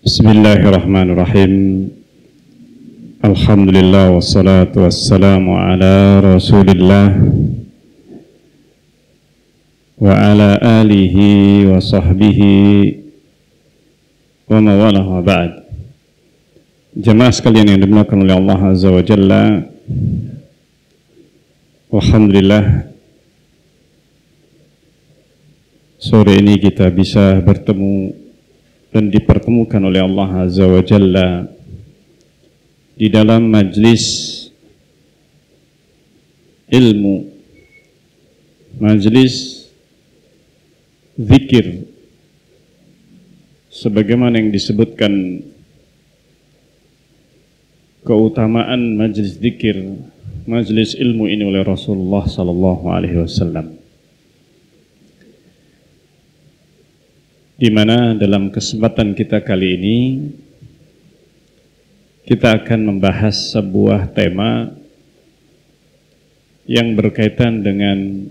Bismillahirrahmanirrahim. Alhamdulillah wassalatu wassalamu ala Rasulillah wa ala alihi wa sahbihi wa mawalah wa ba'd. Jemaah sekalian yang dimuliakan oleh Allah Azza wa Jalla, alhamdulillah sore ini kita bisa bertemu dan dipertemukan oleh Allah Azza wa Jalla di dalam majlis ilmu, majlis zikir, sebagaimana yang disebutkan keutamaan majlis zikir, majlis ilmu ini oleh Rasulullah sallallahu alaihi wasallam, di mana dalam kesempatan kita kali ini kita akan membahas sebuah tema yang berkaitan dengan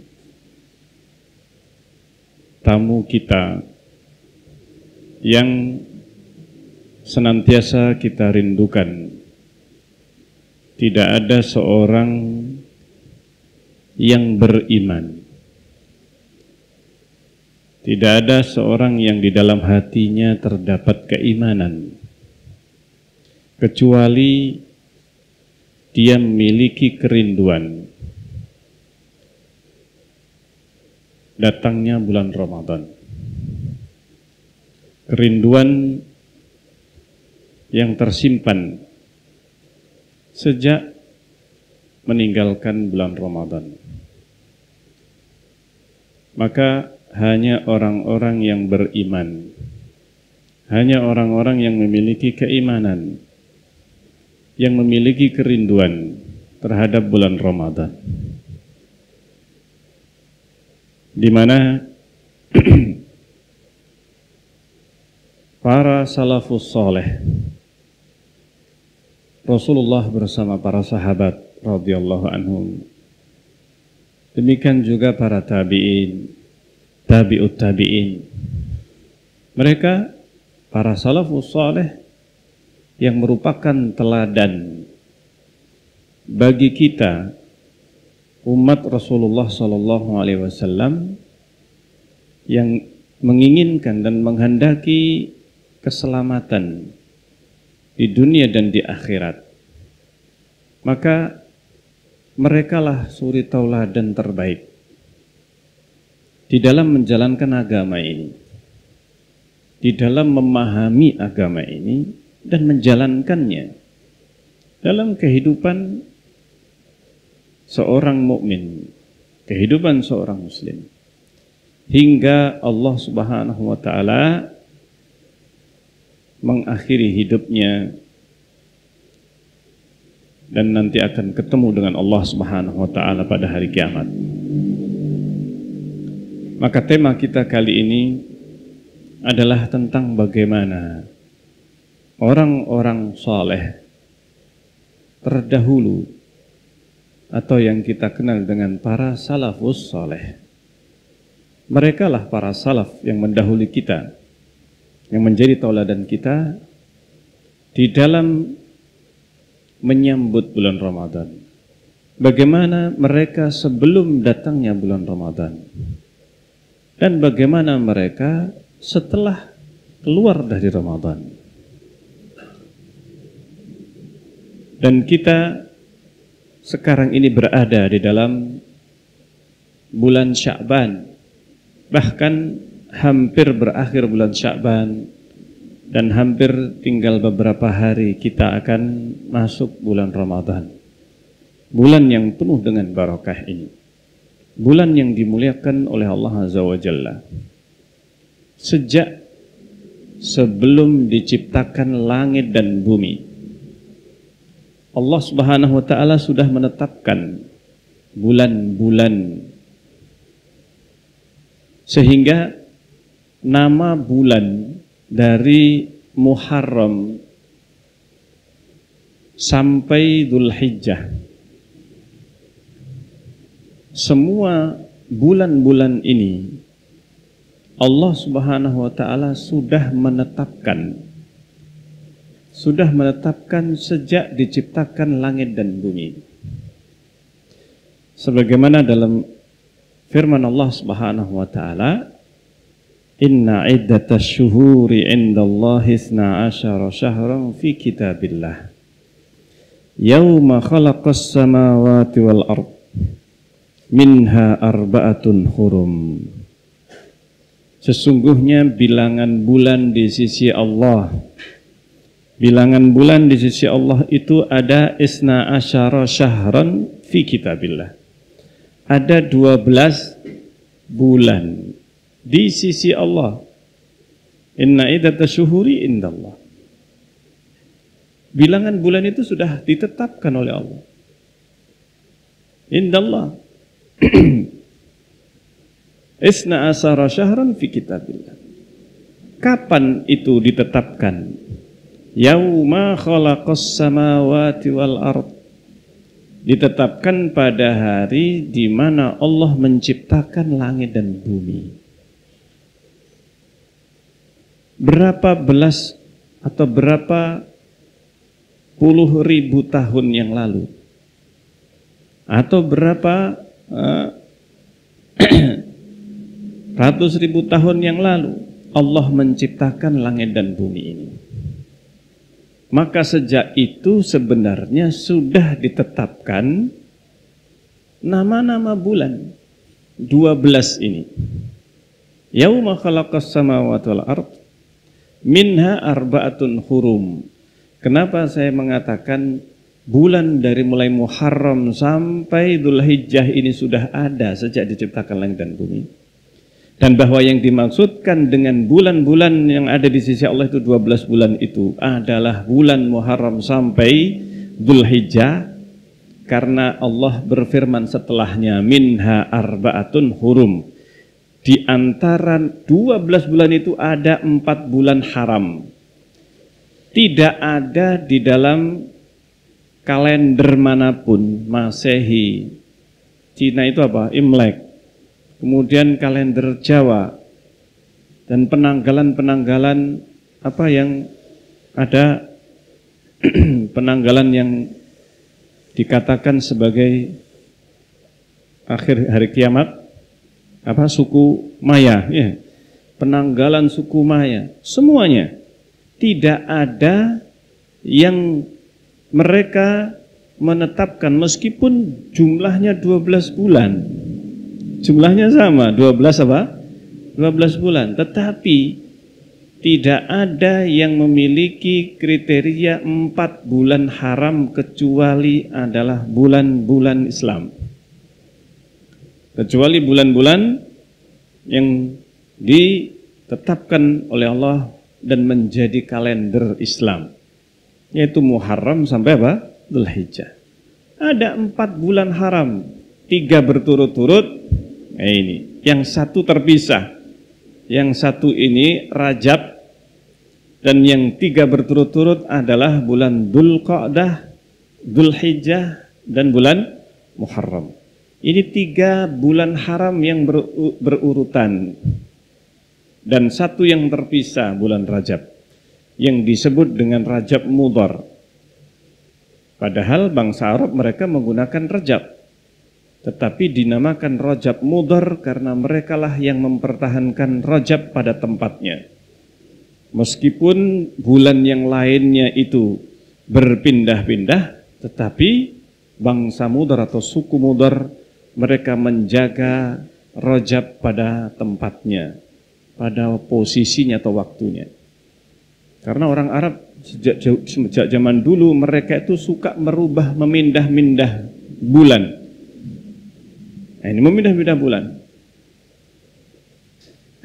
tamu kita yang senantiasa kita rindukan. Tidak ada seorang yang beriman, tidak ada seorang yang di dalam hatinya terdapat keimanan kecuali dia memiliki kerinduan datangnya bulan Ramadan. Kerinduan yang tersimpan sejak meninggalkan bulan Ramadan. Maka hanya orang-orang yang beriman, hanya orang-orang yang memiliki keimanan, yang memiliki kerinduan terhadap bulan Ramadan, di mana para salafus saleh, Rasulullah bersama para sahabat radhiyallahu anhum, demikian juga para tabi'in, tabi'ut tabi'in, mereka para salafus saleh yang merupakan teladan bagi kita umat Rasulullah sallallahu alaihi wasallam yang menginginkan dan menghendaki keselamatan di dunia dan di akhirat. Maka merekalah suri tauladan terbaik di dalam menjalankan agama ini, di dalam memahami agama ini dan menjalankannya dalam kehidupan seorang mukmin, kehidupan seorang muslim, hingga Allah Subhanahu wa taala mengakhiri hidupnya dan nanti akan ketemu dengan Allah Subhanahu wa taala pada hari kiamat. Maka tema kita kali ini adalah tentang bagaimana orang-orang saleh terdahulu atau yang kita kenal dengan para salafus saleh. Mereka lah para salaf yang mendahului kita, yang menjadi tauladan kita di dalam menyambut bulan Ramadan. Bagaimana mereka sebelum datangnya bulan Ramadan dan bagaimana mereka setelah keluar dari Ramadan. Dan kita sekarang ini berada di dalam bulan Sya'ban, bahkan hampir berakhir bulan Sya'ban dan hampir tinggal beberapa hari kita akan masuk bulan Ramadan. Bulan yang penuh dengan barakah ini, bulan yang dimuliakan oleh Allah Azza wa Jalla. Sejak sebelum diciptakan langit dan bumi, Allah Subhanahu wa taala sudah menetapkan bulan-bulan, sehingga nama bulan dari Muharram sampai Dzulhijjah, semua bulan-bulan ini Allah Subhanahu wa taala sudah menetapkan sudah menetapkan sejak diciptakan langit dan bumi. Sebagaimana dalam firman Allah Subhanahu wa taala, "Inna iddatash syuhuri 'indallahi 12 syahran fi kitabillah. Yauma khalaqas samawati wal ard. Minha arba'atun hurum." Sesungguhnya bilangan bulan di sisi Allah, bilangan bulan di sisi Allah itu ada 12 syahran fi kitabillah. Ada 12 bulan di sisi Allah. Inna iddatash syuhuri indallah. Bilangan bulan itu sudah ditetapkan oleh Allah. Indallah. Isna asara syahran fi kitabillah. Kapan itu ditetapkan? Yauma khalaqas samawati wal ard. Ditetapkan pada hari di mana Allah menciptakan langit dan bumi. Berapa belas atau berapa puluh ribu tahun yang lalu, atau berapa ratus ribu tahun yang lalu Allah menciptakan langit dan bumi ini. Maka sejak itu sebenarnya sudah ditetapkan nama-nama bulan 12 ini. Yauma khalaqas samawati wal ard minha arba'atun hurum. Kenapa saya mengatakan bulan dari mulai Muharram sampai Dzulhijjah ini sudah ada sejak diciptakan langit dan bumi? Dan bahwa yang dimaksudkan dengan bulan-bulan yang ada di sisi Allah itu 12 bulan itu adalah bulan Muharram sampai Dzulhijjah, karena Allah berfirman setelahnya, minha arba'atun hurum. Di antara 12 bulan itu ada 4 bulan haram. Tidak ada di dalam kalender manapun, Masehi, Cina itu apa? Imlek. Kemudian kalender Jawa dan penanggalan-penanggalan apa yang ada penanggalan yang dikatakan sebagai akhir hari kiamat, apa, suku Maya, ya. Penanggalan suku Maya, semuanya tidak ada yang mereka menetapkan meskipun jumlahnya 12 bulan. Jumlahnya sama, 12 apa? 12 bulan. Tetapi tidak ada yang memiliki kriteria 4 bulan haram kecuali adalah bulan-bulan Islam. Kecuali bulan-bulan yang ditetapkan oleh Allah dan menjadi kalender Islam, yaitu Muharram sampai apa? Dzulhijjah. Ada 4 bulan haram, 3 berturut-turut. Nah ini, yang satu terpisah, yang satu ini Rajab, dan yang 3 berturut-turut adalah bulan Dzulqa'dah, Dzulhijjah, dan bulan Muharram. Ini 3 bulan haram yang berurutan, dan satu yang terpisah, bulan Rajab, yang disebut dengan Rajab Mudhar. Padahal bangsa Arab mereka menggunakan Rajab, tetapi dinamakan Rajab Mudhar karena merekalah yang mempertahankan Rajab pada tempatnya. Meskipun bulan yang lainnya itu berpindah-pindah, tetapi bangsa Mudhar atau suku Mudhar mereka menjaga Rajab pada tempatnya, pada posisinya atau waktunya. Karena orang Arab sejak zaman dulu mereka itu suka merubah, memindah-mindah bulan. Nah, ini memindah-mindah bulan.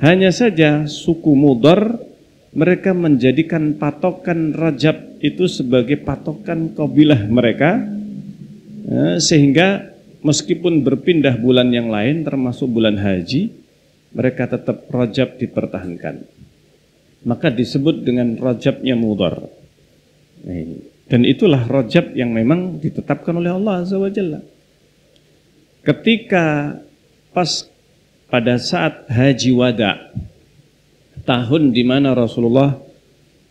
Hanya saja suku Mudhar mereka menjadikan patokan Rajab itu sebagai patokan kabilah mereka, sehingga meskipun berpindah bulan yang lain termasuk bulan haji, mereka tetap Rajab dipertahankan. Maka disebut dengan Rajabnya Mudhar. Nah, ini. Dan itulah Rajab yang memang ditetapkan oleh Allah Azza wa Jalla. Ketika pas pada saat haji wada, tahun di mana Rasulullah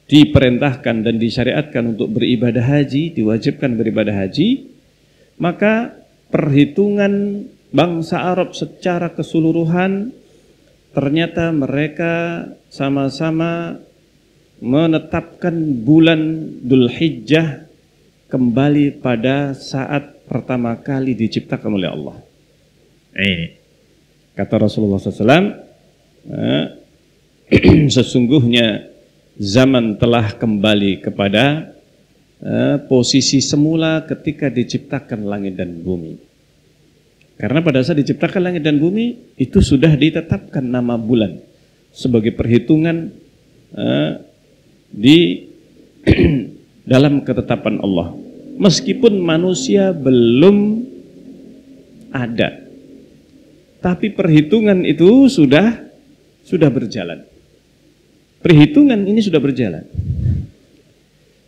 diperintahkan dan disyariatkan untuk beribadah haji, diwajibkan beribadah haji, maka perhitungan bangsa Arab secara keseluruhan ternyata mereka sama-sama menetapkan bulan Dzulhijjah kembali pada saat pertama kali diciptakan oleh Allah. Kata Rasulullah SAW, sesungguhnya zaman telah kembali kepada posisi semula ketika diciptakan langit dan bumi. Karena pada saat diciptakan langit dan bumi itu sudah ditetapkan nama bulan sebagai perhitungan di dalam ketetapan Allah. Meskipun manusia belum ada, tapi perhitungan itu sudah berjalan. Perhitungan ini sudah berjalan.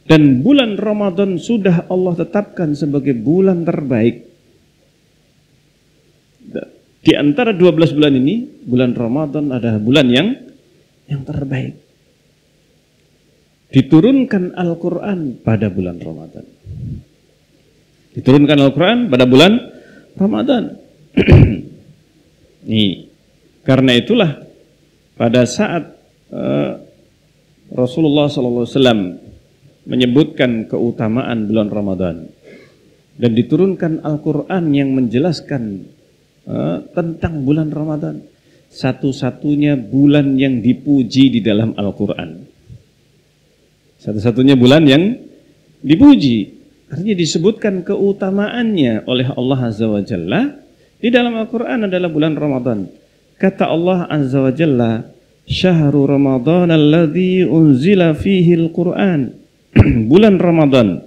Dan bulan Ramadan sudah Allah tetapkan sebagai bulan terbaik. Di antara 12 bulan ini, bulan Ramadan adalah bulan yang terbaik. Diturunkan Al-Quran pada bulan Ramadan. Diturunkan Al-Quran pada bulan Ramadan. Nih, karena itulah pada saat Rasulullah SAW menyebutkan keutamaan bulan Ramadan dan diturunkan Al-Quran yang menjelaskan tentang bulan Ramadan, satu-satunya bulan yang dipuji di dalam Al-Quran, satu-satunya bulan yang dipuji, artinya disebutkan keutamaannya oleh Allah Azza wa Jalla di dalam Al-Quran adalah bulan Ramadan. Kata Allah Azza wa Jalla, Syahrul Ramadan alladzi unzila fihi al-Quran. Bulan Ramadan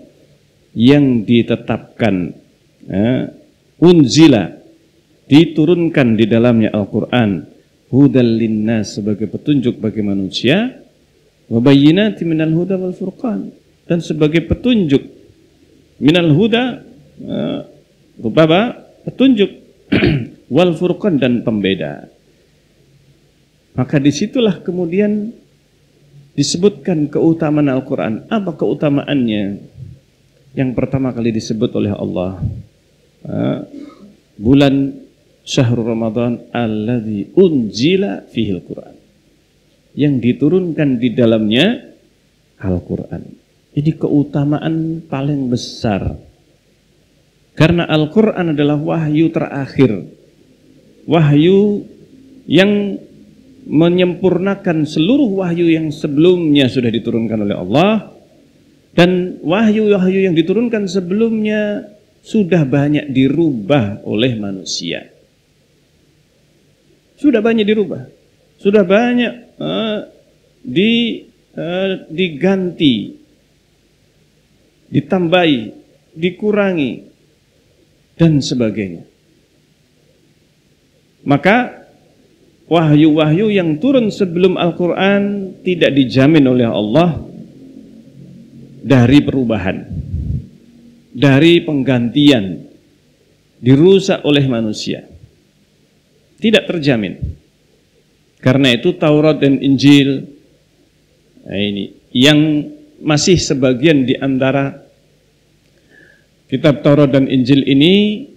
yang ditetapkan, unzila, diturunkan di dalamnya Al-Quran, hudal linnas, sebagai petunjuk bagi manusia, wa bayyinatin minal huda wal furqan, dan sebagai petunjuk minal huda, petunjuk wal furqan, dan pembeda. Maka disitulah kemudian disebutkan keutamaan Al-Quran. Apa keutamaannya? Yang pertama kali disebut oleh Allah, bulan Syahrul Ramadan alladzi unzila fihil Quran, yang diturunkan di dalamnya Al-Quran. Ini keutamaan paling besar, karena Al-Quran adalah wahyu terakhir, wahyu yang menyempurnakan seluruh wahyu yang sebelumnya sudah diturunkan oleh Allah. Dan wahyu-wahyu yang diturunkan sebelumnya sudah banyak dirubah oleh manusia. Sudah banyak dirubah, sudah banyak diganti, ditambahi, dikurangi, dan sebagainya. Maka wahyu-wahyu yang turun sebelum Al-Quran tidak dijamin oleh Allah dari perubahan, dari penggantian, dirusak oleh manusia. Tidak terjamin. Karena itu Taurat dan Injil, ini yang masih sebagian di antara kitab Taurat dan Injil ini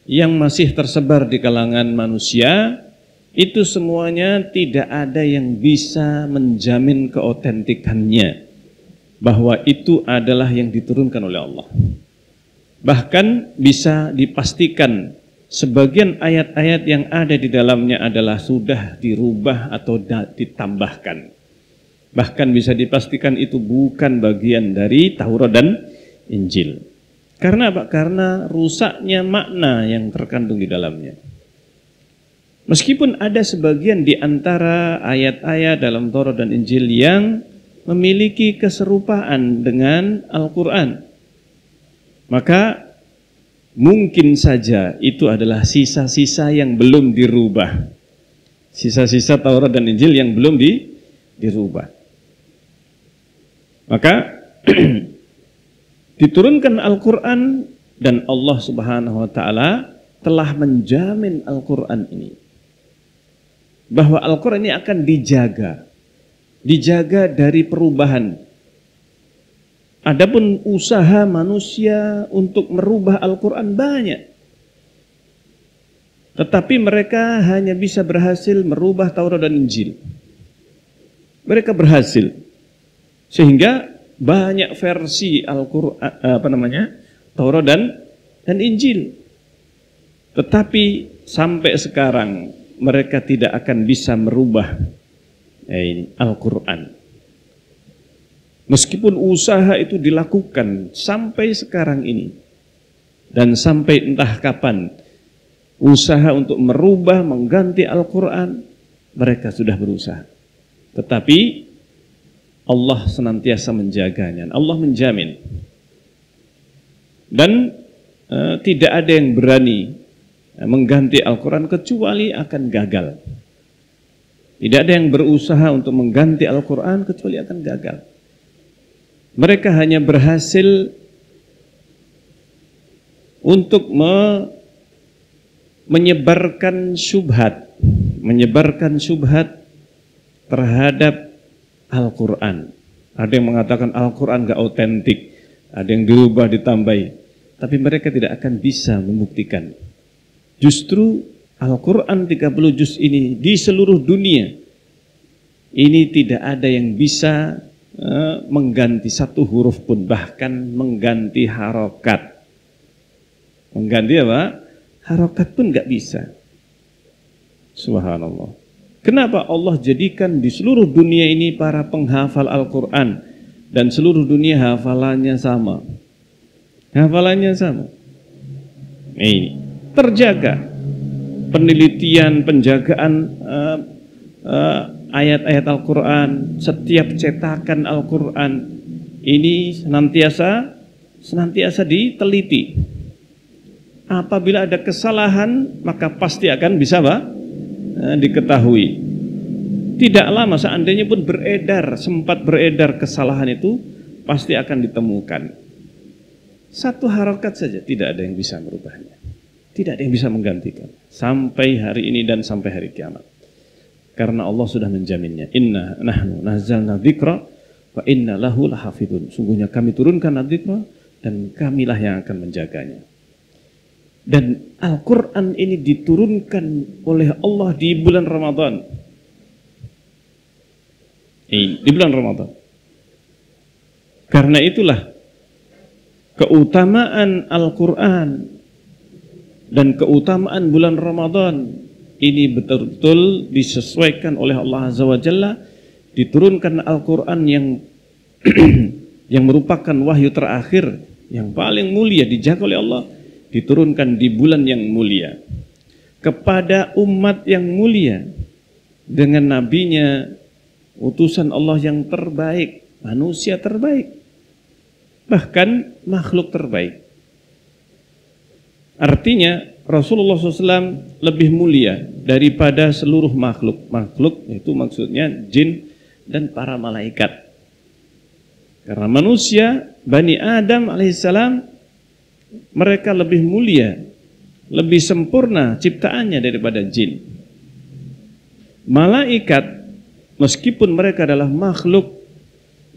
yang masih tersebar di kalangan manusia, itu semuanya tidak ada yang bisa menjamin keotentikannya, bahwa itu adalah yang diturunkan oleh Allah. Bahkan bisa dipastikan sebagian ayat-ayat yang ada di dalamnya adalah sudah dirubah atau ditambahkan. Bahkan bisa dipastikan itu bukan bagian dari Taurat dan Injil. Karena apa? Karena rusaknya makna yang terkandung di dalamnya. Meskipun ada sebagian di antara ayat-ayat dalam Taurat dan Injil yang memiliki keserupaan dengan Al-Quran, maka mungkin saja itu adalah sisa-sisa yang belum dirubah, sisa-sisa Taurat dan Injil yang belum dirubah. Maka diturunkan Al-Quran, dan Allah Subhanahu wa Ta'ala telah menjamin Al-Quran ini, bahwa Al-Quran ini akan dijaga, dijaga dari perubahan. Adapun usaha manusia untuk merubah Al-Quran banyak. Tetapi mereka hanya bisa berhasil merubah Taurat dan Injil. Mereka berhasil. Sehingga banyak versi Al-Quran, Taurat dan Injil. Tetapi sampai sekarang mereka tidak akan bisa merubah Al-Quran. Meskipun usaha itu dilakukan sampai sekarang ini dan sampai entah kapan, usaha untuk merubah, mengganti Al-Quran, mereka sudah berusaha. Tetapi Allah senantiasa menjaganya, Allah menjamin. Dan tidak ada yang berani mengganti Al-Quran kecuali akan gagal. Tidak ada yang berusaha untuk mengganti Al-Quran kecuali akan gagal. Mereka hanya berhasil untuk menyebarkan syubhat terhadap Al-Quran. Ada yang mengatakan Al-Quran gak otentik, ada yang dirubah, ditambahi. Tapi mereka tidak akan bisa membuktikan. Justru Al-Quran 30 juz ini di seluruh dunia, ini tidak ada yang bisa mengganti satu huruf pun, bahkan mengganti harokat. Mengganti apa? Harokat pun gak bisa. Subhanallah. Kenapa Allah jadikan di seluruh dunia ini para penghafal Al-Quran dan seluruh dunia hafalannya sama? Hafalannya sama. Ini terjaga penelitian, penjagaan ayat-ayat Al-Quran, setiap cetakan Al-Quran ini senantiasa diteliti. Apabila ada kesalahan, maka pasti akan bisa diketahui. Tidak lama seandainya pun sempat beredar kesalahan itu, pasti akan ditemukan. Satu harokat saja tidak ada yang bisa merubahnya. Tidak ada yang bisa menggantikan. Sampai hari ini dan sampai hari kiamat. Karena Allah sudah menjaminnya. Inna nahnu nazzalna dzikra wa inna lahu lahafidun. Sungguhnya kami turunkan dzikra dan kamilah yang akan menjaganya. Dan Al-Quran ini diturunkan oleh Allah di bulan Ramadan. Di bulan Ramadan. Karena itulah keutamaan Al-Quran dan keutamaan bulan Ramadan ini betul-betul disesuaikan oleh Allah Azza wa Jalla. Diturunkan Al-Quran yang merupakan wahyu terakhir, yang paling mulia, dijaga oleh Allah, diturunkan di bulan yang mulia kepada umat yang mulia dengan nabinya, utusan Allah yang terbaik, manusia terbaik, bahkan makhluk terbaik. Artinya Rasulullah SAW lebih mulia daripada seluruh makhluk. Makhluk itu maksudnya jin dan para malaikat. Karena manusia, Bani Adam alaihissalam, mereka lebih mulia, lebih sempurna ciptaannya daripada jin. Malaikat, meskipun mereka adalah makhluk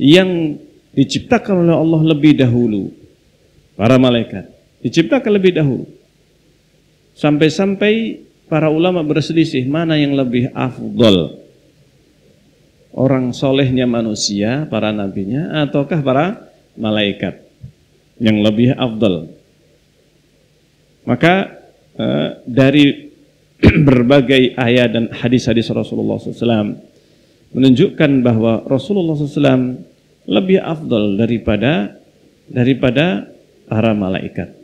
yang diciptakan oleh Allah lebih dahulu, para malaikat diciptakan lebih dahulu. Sampai-sampai para ulama berselisih mana yang lebih afdol, orang solehnya manusia, para nabinya, ataukah para malaikat yang lebih afdol. Maka dari berbagai ayat dan hadis-hadis Rasulullah SAW menunjukkan bahwa Rasulullah SAW lebih afdol daripada para malaikat.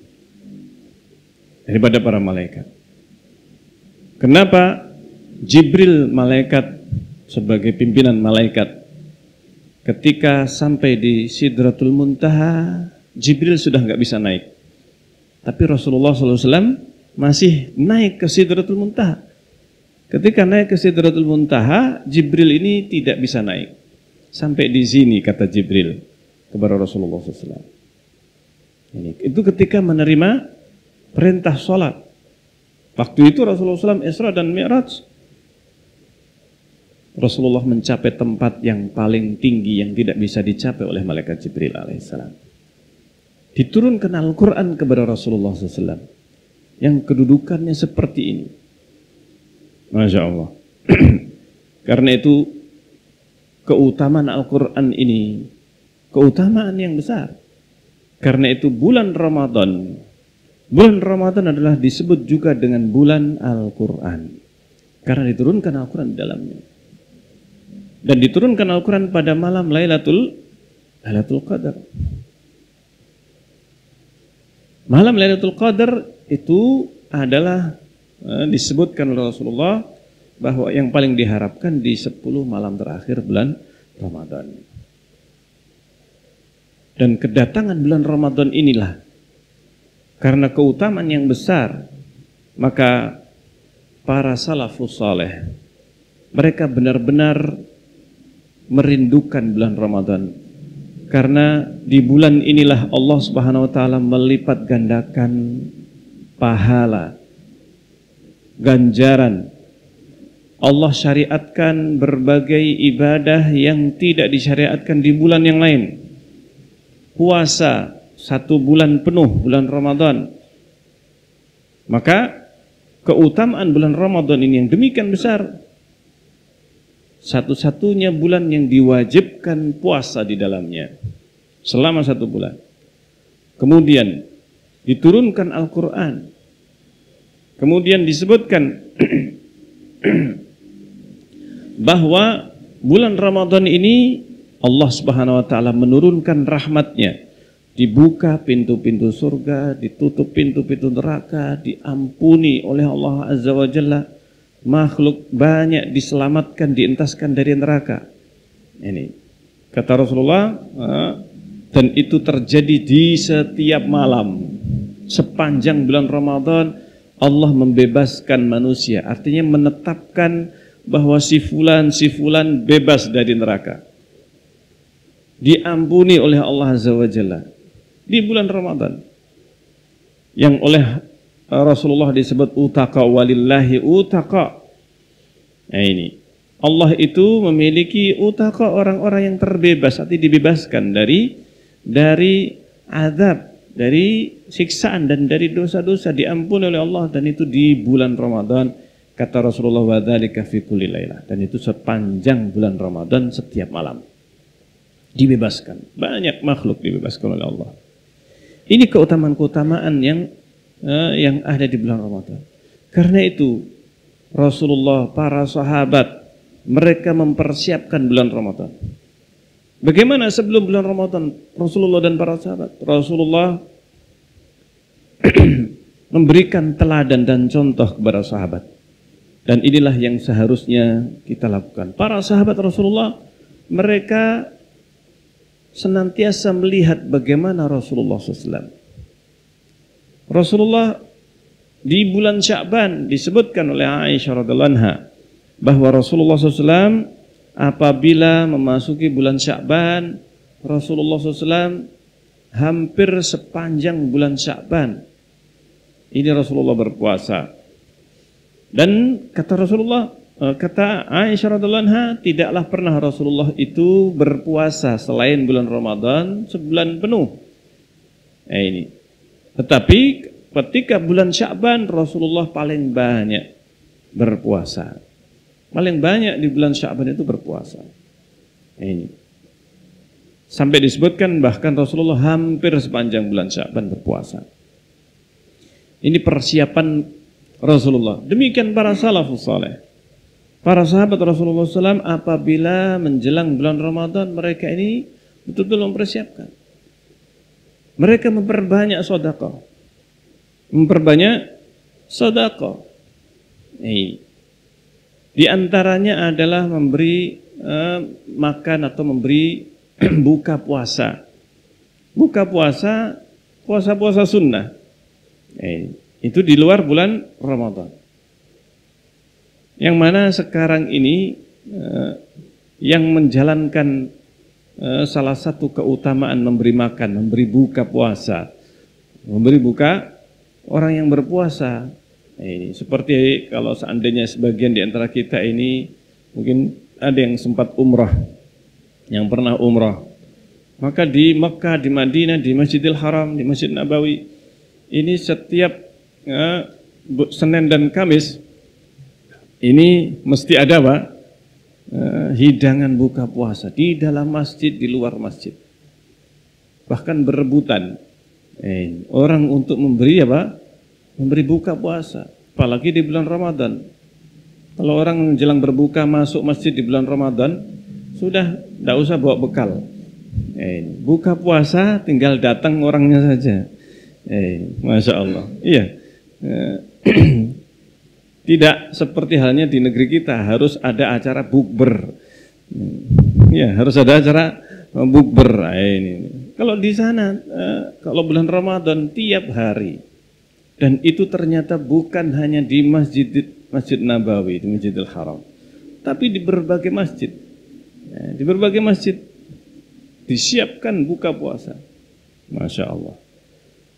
Daripada para malaikat. Kenapa? Jibril, malaikat sebagai pimpinan malaikat, ketika sampai di Sidratul Muntaha, Jibril sudah nggak bisa naik. Tapi Rasulullah SAW masih naik ke Sidratul Muntaha. Ketika naik ke Sidratul Muntaha, Jibril ini tidak bisa naik. Sampai di sini kata Jibril kepada Rasulullah SAW. Itu ketika menerima perintah sholat. Waktu itu Rasulullah SAW Isra dan Mi'raj. Rasulullah mencapai tempat yang paling tinggi yang tidak bisa dicapai oleh malaikat Jibril alaihissalam. Diturunkan Al-Quran kepada Rasulullah SAW yang kedudukannya seperti ini. Masya Allah. Karena itu keutamaan Al-Quran ini keutamaan yang besar. Karena itu bulan Ramadan adalah disebut juga dengan bulan Al-Quran. Karena diturunkan Al-Quran di dalamnya. Dan diturunkan Al-Quran pada malam Lailatul Qadar. Malam Lailatul Qadar itu adalah disebutkan oleh Rasulullah bahwa yang paling diharapkan di 10 malam terakhir bulan Ramadan. Dan kedatangan bulan Ramadan inilah karena keutamaan yang besar, maka para salafus saleh mereka benar-benar merindukan bulan Ramadan. Karena di bulan inilah Allah Subhanahu wa taala melipat gandakan pahala, ganjaran. Allah syariatkan berbagai ibadah yang tidak disyariatkan di bulan yang lain. Puasa 1 bulan penuh, bulan Ramadan. Maka keutamaan bulan Ramadan ini yang demikian besar, satu-satunya bulan yang diwajibkan puasa di dalamnya selama 1 bulan. Kemudian diturunkan Al-Quran. Kemudian disebutkan bahwa bulan Ramadan ini Allah Subhanahu wa taala menurunkan rahmatnya. Dibuka pintu-pintu surga, ditutup pintu-pintu neraka, diampuni oleh Allah Azza wa Jalla. Makhluk banyak diselamatkan, dientaskan dari neraka. Ini kata Rasulullah, dan itu terjadi di setiap malam. Sepanjang bulan Ramadan Allah membebaskan manusia, artinya menetapkan bahwa si fulan bebas dari neraka. Diampuni oleh Allah Azza wa Jalla di bulan Ramadan. Yang oleh Rasulullah disebut utaqa walillahi utaqa. Nah ini, Allah itu memiliki utaqa, orang-orang yang terbebas, artinya dibebaskan dari azab, dari siksaan dan dari dosa-dosa, diampuni oleh Allah, dan itu di bulan Ramadan. Kata Rasulullah, wa dzalika fi kulli lailah, dan itu sepanjang bulan Ramadan setiap malam. Dibebaskan, banyak makhluk dibebaskan oleh Allah. Ini keutamaan-keutamaan yang ada di bulan Ramadan. Karena itu Rasulullah, para sahabat, mereka mempersiapkan bulan Ramadan. Bagaimana sebelum bulan Ramadan Rasulullah dan para sahabat? Rasulullah memberikan teladan dan contoh kepada sahabat. Dan inilah yang seharusnya kita lakukan. Para sahabat Rasulullah, mereka senantiasa melihat bagaimana Rasulullah SAW. Rasulullah di bulan Sya'ban disebutkan oleh Aisyah radhiyallahu anha bahwa Rasulullah SAW apabila memasuki bulan Sya'ban, Rasulullah SAW hampir sepanjang bulan Sya'ban ini Rasulullah berpuasa. Dan kata Rasulullah, kata Aisyah radhiyallahu anha, tidaklah pernah Rasulullah itu berpuasa selain bulan Ramadan sebulan penuh. Ini. Tetapi ketika bulan Sya'ban Rasulullah paling banyak berpuasa. Paling banyak di bulan Sya'ban itu berpuasa. Ini. Sampai disebutkan bahkan Rasulullah hampir sepanjang bulan Sya'ban berpuasa. Ini persiapan Rasulullah. Demikian para salafus saleh. Para sahabat Rasulullah SAW apabila menjelang bulan Ramadan, mereka ini betul-betul mempersiapkan. Mereka memperbanyak sedekah. Di antaranya adalah memberi makan atau memberi buka puasa. Buka puasa, puasa sunnah. Itu di luar bulan Ramadan. Yang mana sekarang ini yang menjalankan salah satu keutamaan memberi makan, memberi buka puasa, memberi buka orang yang berpuasa. Seperti kalau seandainya sebagian di antara kita ini mungkin ada yang sempat umrah, yang pernah umrah, maka di Mekah, di Madinah, di Masjidil Haram, di Masjid Nabawi, ini setiap Senin dan Kamis ini mesti ada Pak, hidangan buka puasa di dalam masjid, di luar masjid, bahkan berebutan orang untuk memberi apa? Memberi buka puasa, apalagi di bulan Ramadan. Kalau orang jelang berbuka masuk masjid di bulan Ramadan, sudah tidak usah bawa bekal. Buka puasa tinggal datang orangnya saja. Masya Allah. Iya. Tidak seperti halnya di negeri kita harus ada acara bukber. Ya, harus ada acara bukber. Ini. Kalau di sana, kalau bulan Ramadan tiap hari. Dan itu ternyata bukan hanya di Masjid Nabawi, di Masjidil Haram, tapi di berbagai masjid. Di berbagai masjid disiapkan buka puasa. Masya Allah.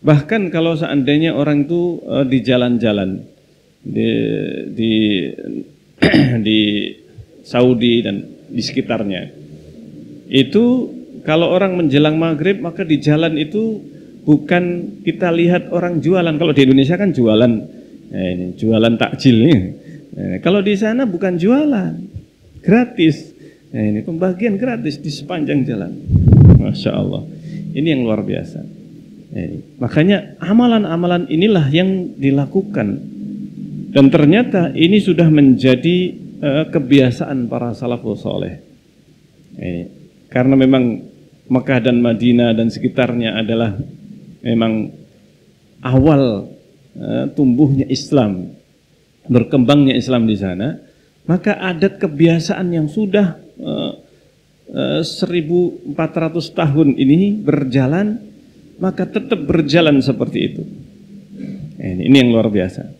Bahkan kalau seandainya orang itu di jalan-jalan di Saudi dan di sekitarnya, itu kalau orang menjelang maghrib maka di jalan itu bukan kita lihat orang jualan. Kalau di Indonesia kan jualan, ini jualan takjil nih. Kalau di sana bukan jualan, gratis. Ini pembagian gratis di sepanjang jalan. Masya Allah. Ini yang luar biasa. Makanya amalan-amalan inilah yang dilakukan. Dan ternyata ini sudah menjadi kebiasaan para salafus saleh. Karena memang Mekah dan Madinah dan sekitarnya adalah memang awal tumbuhnya Islam, berkembangnya Islam di sana, maka adat kebiasaan yang sudah 1400 tahun ini berjalan, maka tetap berjalan seperti itu. Ini yang luar biasa.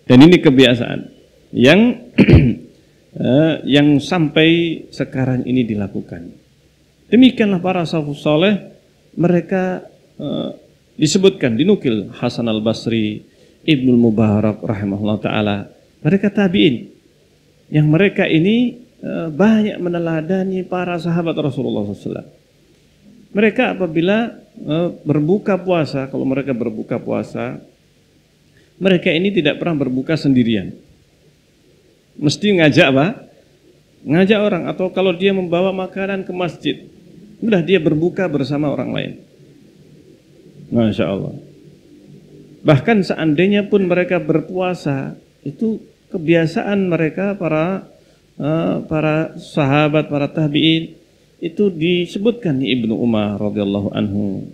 Dan ini kebiasaan yang yang sampai sekarang ini dilakukan. Demikianlah para salafus saleh, mereka disebutkan, dinukil Hasan al-Basri, Ibnul Mubarak rahimahullah ta'ala, mereka tabi'in yang mereka ini banyak meneladani para sahabat Rasulullah SAW. Mereka apabila berbuka puasa, kalau mereka berbuka puasa, mereka ini tidak pernah berbuka sendirian, mesti ngajak apa? Ngajak orang, atau kalau dia membawa makanan ke masjid, udah dia berbuka bersama orang lain. Masya Allah. Bahkan seandainya pun mereka berpuasa, itu kebiasaan mereka para sahabat, para tabi'in, itu disebutkan di Ibnu Umar radhiyallahu anhu,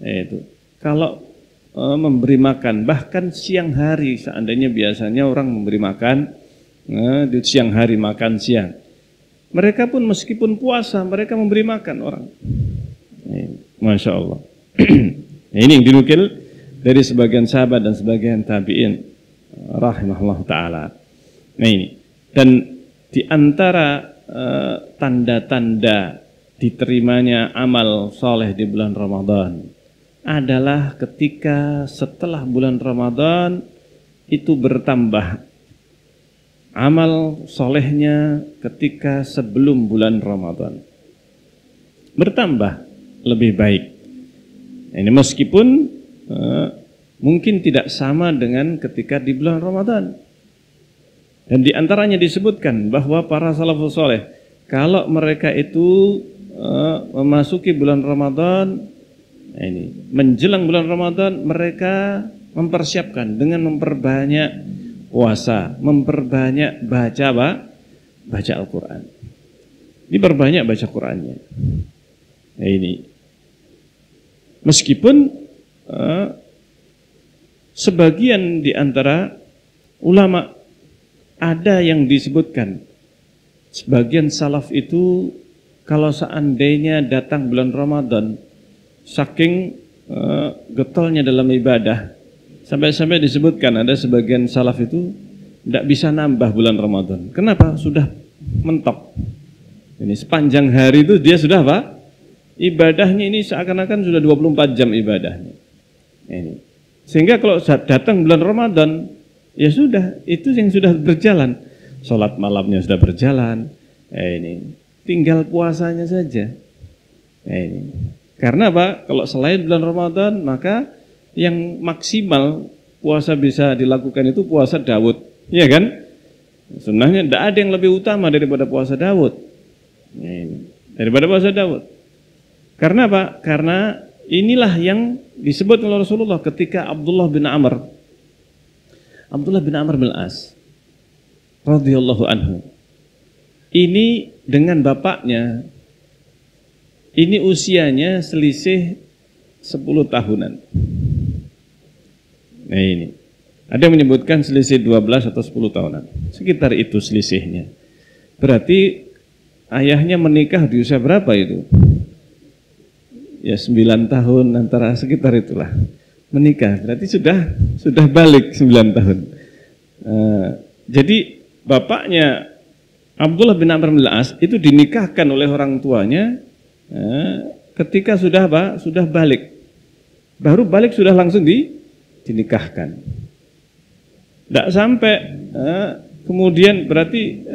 itu kalau memberi makan, bahkan siang hari, seandainya biasanya orang memberi makan di siang hari, makan siang, mereka pun meskipun puasa mereka memberi makan orang. Masya Allah. Ini yang dinukil dari sebagian sahabat dan sebagian tabi'in rahimahullah ta'ala. Nah ini, dan di antara tanda-tanda diterimanya amal soleh di bulan Ramadan adalah ketika setelah bulan Ramadan itu bertambah amal solehnya ketika sebelum bulan Ramadan, bertambah lebih baik. Ini meskipun mungkin tidak sama dengan ketika di bulan Ramadan. Dan di antaranya disebutkan bahwa para salafus saleh, kalau mereka itu memasuki bulan Ramadan, ini menjelang bulan Ramadan, mereka mempersiapkan dengan memperbanyak puasa, memperbanyak baca Al-Quran. Diperbanyak baca Qurannya. Nah ini, meskipun sebagian di antara ulama ada yang disebutkan, sebagian salaf itu kalau seandainya datang bulan Ramadan, saking getolnya dalam ibadah, sampai-sampai disebutkan ada sebagian salaf itu tidak bisa nambah bulan Ramadan. Kenapa? Sudah mentok. Ini sepanjang hari itu dia sudah apa? Ibadahnya ini seakan-akan sudah 24 jam ibadahnya. Ini. Sehingga kalau datang bulan Ramadan, ya sudah, itu yang sudah berjalan. Sholat malamnya sudah berjalan, Ini tinggal puasanya saja. Ini karena apa? Kalau selain bulan Ramadan, maka yang maksimal puasa bisa dilakukan itu puasa Daud, ya kan? Sunnahnya tidak ada yang lebih utama daripada puasa Daud. Daripada puasa Daud. Karena apa? Karena inilah yang disebut oleh Rasulullah ketika Abdullah bin Amr bin As radhiyallahu anhu. Ini dengan bapaknya, ini usianya selisih 10 tahunan. Nah ini, ada yang menyebutkan selisih 12 atau 10 tahunan. Sekitar itu selisihnya. Berarti ayahnya menikah di usia berapa itu? Ya 9 tahun, antara sekitar itulah. Menikah, berarti sudah balik 9 tahun. Jadi bapaknya Abdullah bin Amr bin As itu dinikahkan oleh orang tuanya ketika sudah apa? Sudah balik. Baru balik sudah langsung dinikahkan. Tidak sampai kemudian berarti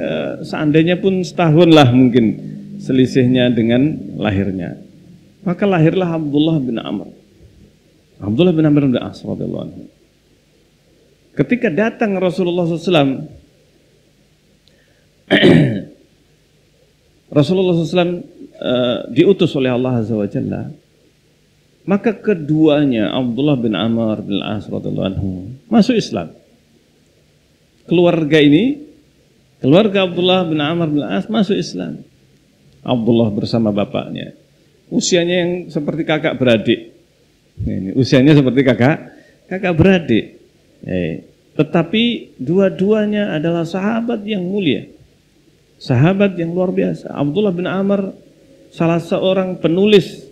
seandainya pun setahun lah mungkin selisihnya dengan lahirnya. Maka lahirlah Abdullah bin Amr. Abdullah bin Amr bin As radhiyallahu anhu. Ketika datang Rasulullah SAW, Rasulullah SAW diutus oleh Allah Azza wa Jalla, maka keduanya Abdullah bin Amr bin As radhiyallahu anhu masuk Islam. Keluarga ini, keluarga Abdullah bin Amr bin As masuk Islam. Abdullah bersama bapaknya, usianya yang seperti kakak beradik. Ini usianya seperti kakak beradik. Tetapi dua-duanya adalah sahabat yang mulia. Sahabat yang luar biasa. Abdullah bin Amr salah seorang penulis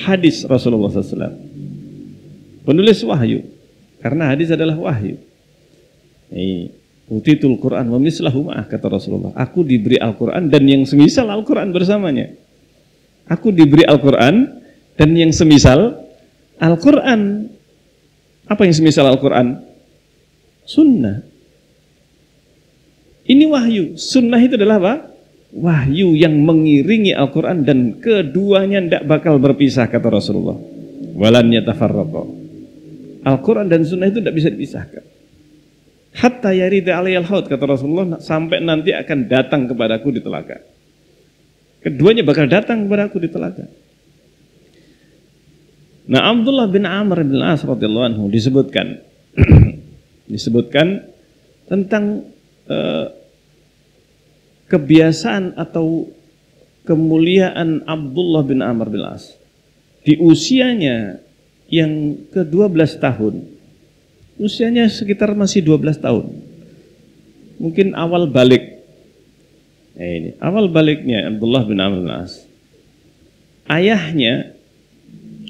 hadis Rasulullah SAW. Penulis wahyu. Karena hadis adalah wahyu. Utitul Quran wa mislahu ma'ah, kata Rasulullah. Aku diberi Al-Quran dan yang semisal Al-Quran bersamanya. Aku diberi Al-Quran dan yang semisal Al-Quran. Apa yang semisal Al-Quran? Sunnah. Ini wahyu. Sunnah itu adalah apa? Wahyu yang mengiringi Al-Quran dan keduanya tidak bakal berpisah, kata Rasulullah. Walan yatafarraqa. Al-Quran dan sunnah itu tidak bisa dipisahkan. Hatta yarida aliyal haud, kata Rasulullah, sampai nanti akan datang kepadaku di telaga. Keduanya bakal datang kepadaku di telaga. Nah, Abdullah bin Amr bin As radhiyallahu anhu disebutkan tentang kebiasaan atau kemuliaan Abdullah bin Amr bin As di usianya yang ke-12 tahun. Usianya sekitar masih 12 tahun. Mungkin awal balik. Ini awal baliknya Abdullah bin Amr bin As. Ayahnya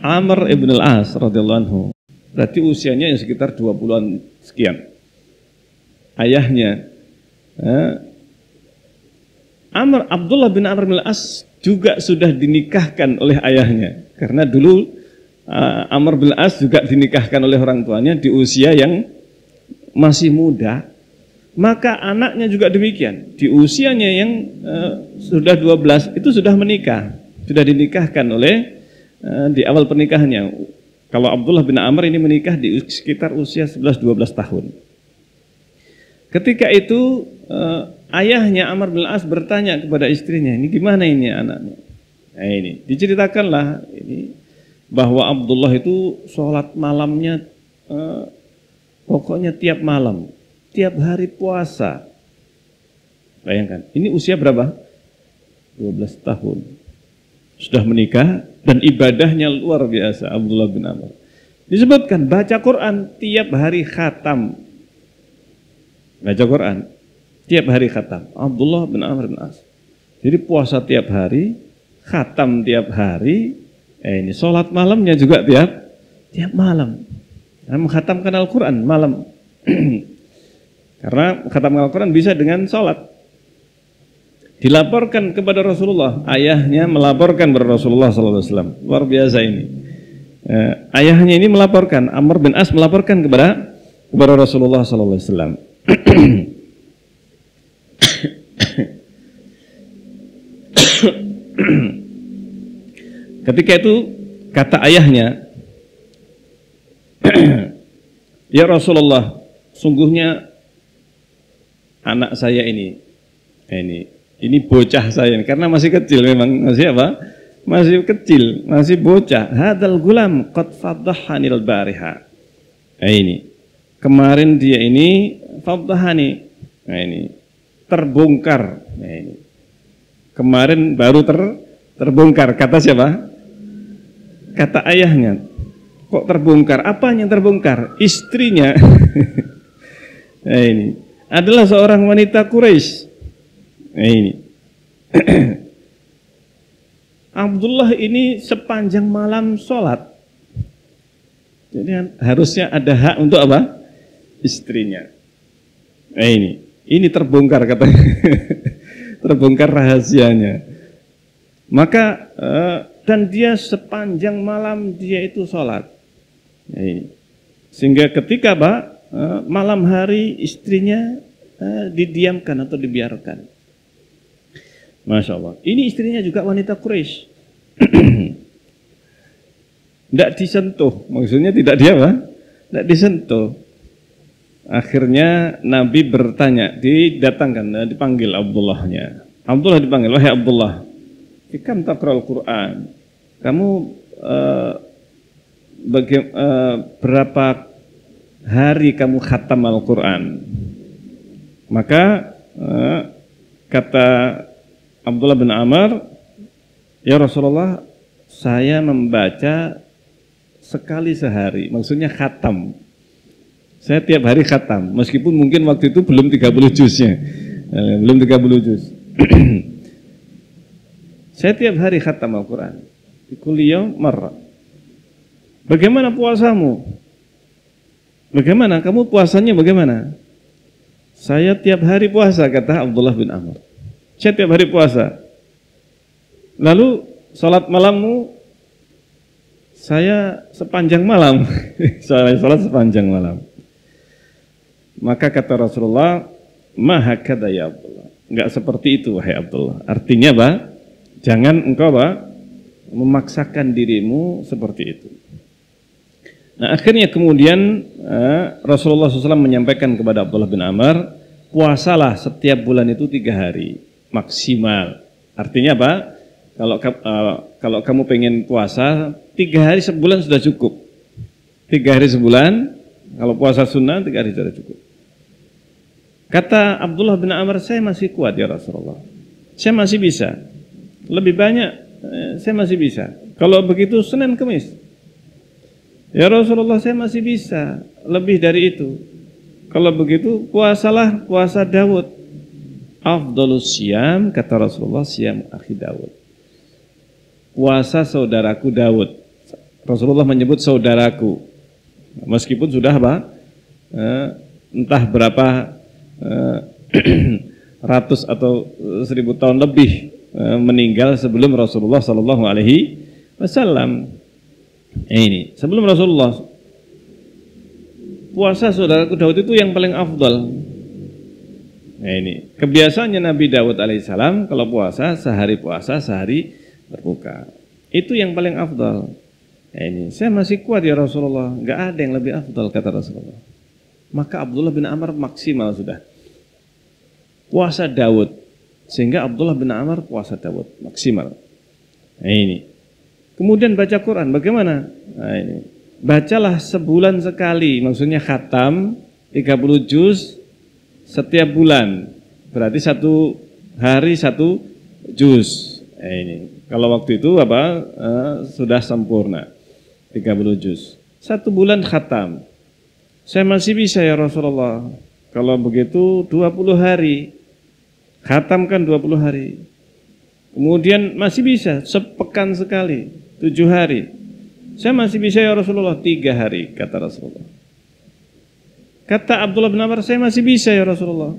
Amr ibn al-As radhiyallahu anhu, berarti usianya yang sekitar 20-an sekian. Ayahnya Abdullah bin Amr bin al-As juga sudah dinikahkan oleh ayahnya. Karena dulu Amr bin al-As juga dinikahkan oleh orang tuanya di usia yang masih muda. Maka anaknya juga demikian. Di usianya yang sudah 12 itu sudah menikah. Sudah dinikahkan oleh di awal pernikahannya. Kalau Abdullah bin Amr ini menikah di sekitar usia 11-12 tahun. Ketika itu ayahnya Amr bin As bertanya kepada istrinya, ini gimana ini anaknya? Nah, ini diceritakanlah ini bahwa Abdullah itu sholat malamnya pokoknya tiap malam, tiap hari puasa. Bayangkan, ini usia berapa? 12 tahun. Sudah menikah dan ibadahnya luar biasa Abdullah bin Amr. Disebutkan baca Quran tiap hari khatam. Baca Quran tiap hari khatam. Abdullah bin Amr bin As. Jadi puasa tiap hari, khatam tiap hari. Ini sholat malamnya juga tiap malam. Nah, mengkhatamkan Al-Quran malam. Karena khatam Al-Quran bisa dengan sholat. Dilaporkan kepada Rasulullah, ayahnya melaporkan kepada Rasulullah SAW. Luar biasa ini. Ayahnya ini melaporkan, Amr bin As melaporkan kepada Rasulullah SAW. Ketika itu kata ayahnya, ya Rasulullah, sungguhnya anak saya ini bocah saya ini, karena masih kecil, memang masih apa? Masih kecil, masih bocah. Hadal gulam qad fadhahanil bariha. Ini kemarin dia ini fadhahani. Ini terbongkar. Ini kemarin baru terbongkar. Kata siapa? Kata ayahnya. Kok terbongkar? Apanya yang terbongkar? Istrinya. Ini adalah seorang wanita Quraisy. Ini Abdullah ini sepanjang malam sholat. Jadi harusnya ada hak untuk apa? Istrinya. Ini terbongkar katanya. Terbongkar rahasianya. Maka dan dia sepanjang malam dia itu sholat. Sehingga ketika malam hari istrinya didiamkan atau dibiarkan. Masya Allah. Ini istrinya juga wanita Quraisy. Tidak disentuh. Maksudnya tidak dia apa? Tidak disentuh. Akhirnya Nabi bertanya, didatangkan, dipanggil Abdullahnya. Abdullah dipanggil, wahai Abdullah, fikam taqra'ul Quran. Kamu berapa hari kamu khatam Al-Quran? Maka kata Abdullah bin Amr, ya Rasulullah, saya membaca sekali sehari, maksudnya khatam. Saya tiap hari khatam, meskipun mungkin waktu itu belum 30 juznya, belum 30 juz. Saya tiap hari khatam Al-Quran. Kuliah marra. Bagaimana puasamu? Bagaimana? Kamu puasanya bagaimana? Saya tiap hari puasa, kata Abdullah bin Amr. Saya tiap hari puasa. Lalu salat malammu? Saya sepanjang malam. Saya salat sepanjang malam. Maka kata Rasulullah, ma hakadha ya Abdullah. Enggak seperti itu wahai Abdullah. Artinya apa? Jangan engkau memaksakan dirimu seperti itu. Nah, akhirnya kemudian Rasulullah SAW menyampaikan kepada Abdullah bin Amr, puasalah setiap bulan itu 3 hari maksimal. Artinya apa? Kalau kamu pengen puasa 3 hari sebulan sudah cukup. 3 hari sebulan, kalau puasa sunnah 3 hari sudah cukup. Kata Abdullah bin Amr, saya masih kuat ya Rasulullah. Saya masih bisa. Lebih banyak, saya masih bisa. Kalau begitu Senin Kemis. Ya Rasulullah, saya masih bisa. Lebih dari itu. Kalau begitu puasalah puasa Daud. Afdhalus siyam, kata Rasulullah, siyam akhi Daud. Puasa saudaraku Daud. Rasulullah menyebut saudaraku. Meskipun sudah entah berapa ratus atau 1000 tahun lebih meninggal sebelum Rasulullah Sallallahu Alaihi Wasallam. Ini sebelum Rasulullah, puasa saudaraku Daud itu yang paling afdal. Nah, ini kebiasaannya Nabi Daud alaihissalam, kalau puasa sehari berbuka. Itu yang paling afdal. Nah, ini saya masih kuat ya Rasulullah, nggak ada yang lebih afdal, kata Rasulullah. Maka Abdullah bin Amr maksimal sudah puasa Daud, sehingga Abdullah bin Amr puasa Daud maksimal. Nah, ini kemudian baca Quran bagaimana? Nah, ini bacalah sebulan sekali, maksudnya khatam 30 juz setiap bulan, berarti 1 hari 1 juz. Nah, ini kalau waktu itu sudah sempurna 30 juz, 1 bulan khatam. Saya masih bisa ya Rasulullah. Kalau begitu 20 hari, khatamkan 20 hari. Kemudian masih bisa sepekan sekali, 7 hari. Saya masih bisa ya Rasulullah, 3 hari, kata Rasulullah. Kata Abdullah bin Amr, saya masih bisa ya Rasulullah.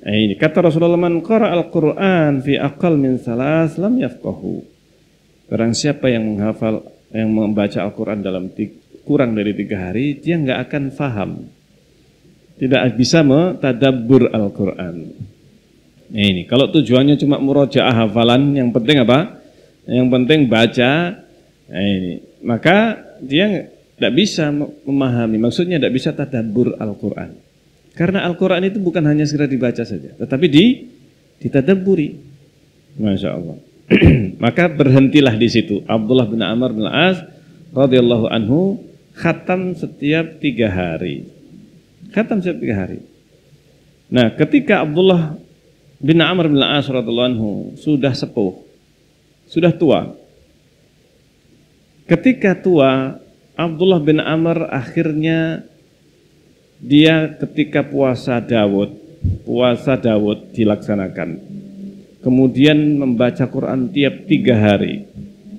Ini kata Rasulullah, man qara'al Qur'an fi aqal min 3 lam yafqahu. Barang siapa yang menghafal, yang membaca Al-Quran dalam kurang dari 3 hari, dia nggak akan faham, tidak bisa mentadabbur Al-Quran. Nah, ini kalau tujuannya cuma murojaah hafalan, yang penting apa? Yang penting baca. Nah, ini maka dia tidak bisa memahami. Maksudnya tidak bisa tadabbur Al-Quran. Karena Al-Quran itu bukan hanya sekedar dibaca saja, tetapi ditadabburi. Masya Allah. Maka berhentilah di situ. Abdullah bin Amr bin As radhiyallahu anhu khatam setiap 3 hari. Khatam setiap 3 hari. Nah, ketika Abdullah bin Amr bin As radhiyallahu anhu sudah sepuh, sudah tua. Ketika tua, Abdullah bin Amr akhirnya dia ketika puasa Daud dilaksanakan. Kemudian membaca Quran tiap 3 hari,